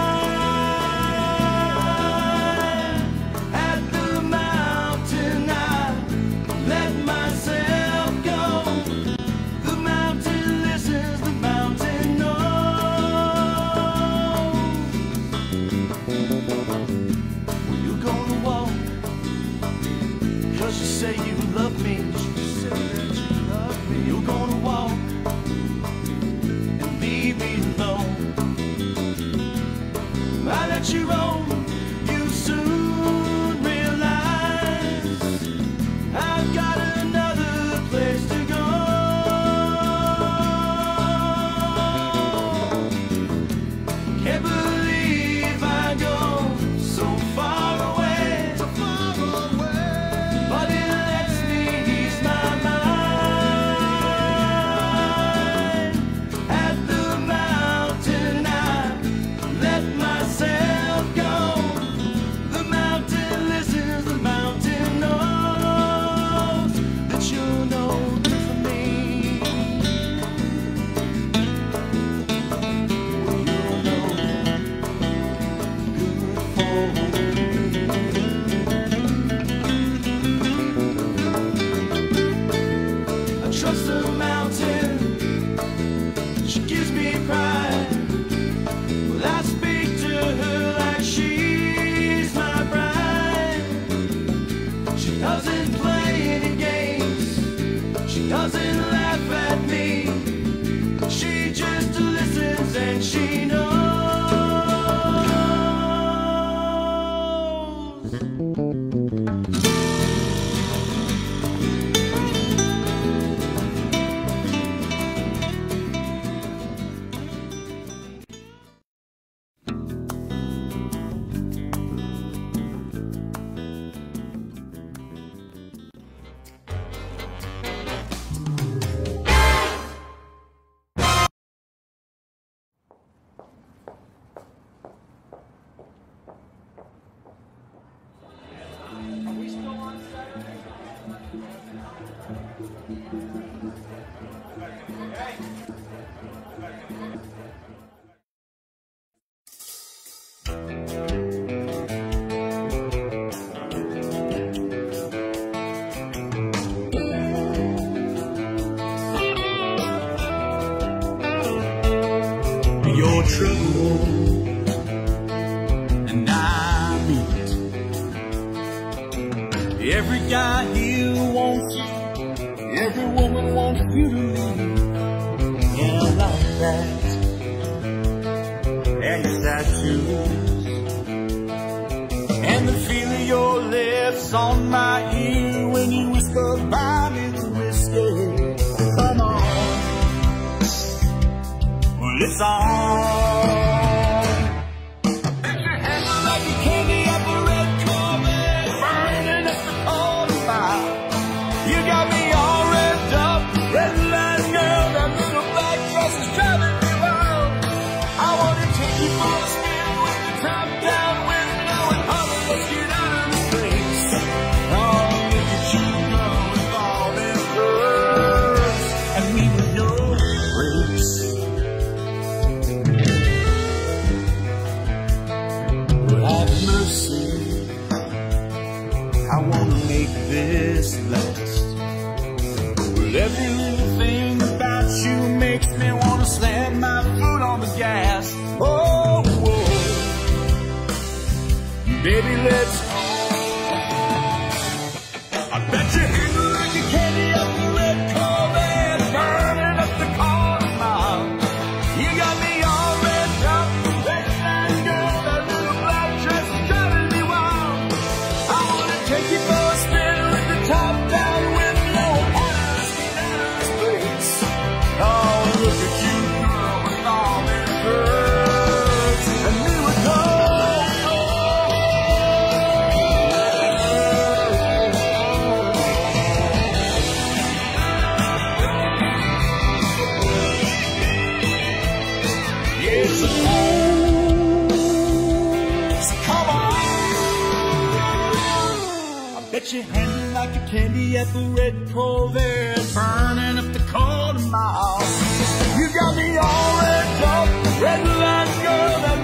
At the mountain I let myself go. The mountain listens, the mountain knows. You're gonna walk 'cause you say you love me. You're gonna walk and leave me alone. I let you roam, you soon realize I've got another place to go. Can't believe I go so far away, but it lets me ease my trouble, and I mean it. Every guy here wants you, every woman wants you to leave. Yeah, I like that. And your tattoos, and the feel of your lips on my ear when you whisper by me the whiskey. Come on, well it's on. Bet your hands are like a candy apple red Corvette, burning up the corner mile. You got me all revved up, red line girl, that little black dress is driving me wild. I wanna take you for a spin with the top down window and holler, let's get out of this place. Oh, look at you, girl, with all them curves, and we with no brakes. Have mercy, I wanna make this last. Well, every little thing about you makes me wanna slam my foot on the gas. Oh, whoa. Baby, let's go. I bet you handle like a candy up the red Corvette, burning up the corner mile. You got me all red up, red line girl, that little black dress is driving me wild. I wanna take you for a spin with the top down window and holler, let's get out of this place. Oh, look at you, girl, with all them curves, and me with no. Yes, suppose, come on. I bet you handle like a candy apple red Corvette, burning up the corner mile. You got me all red up, red line girl, that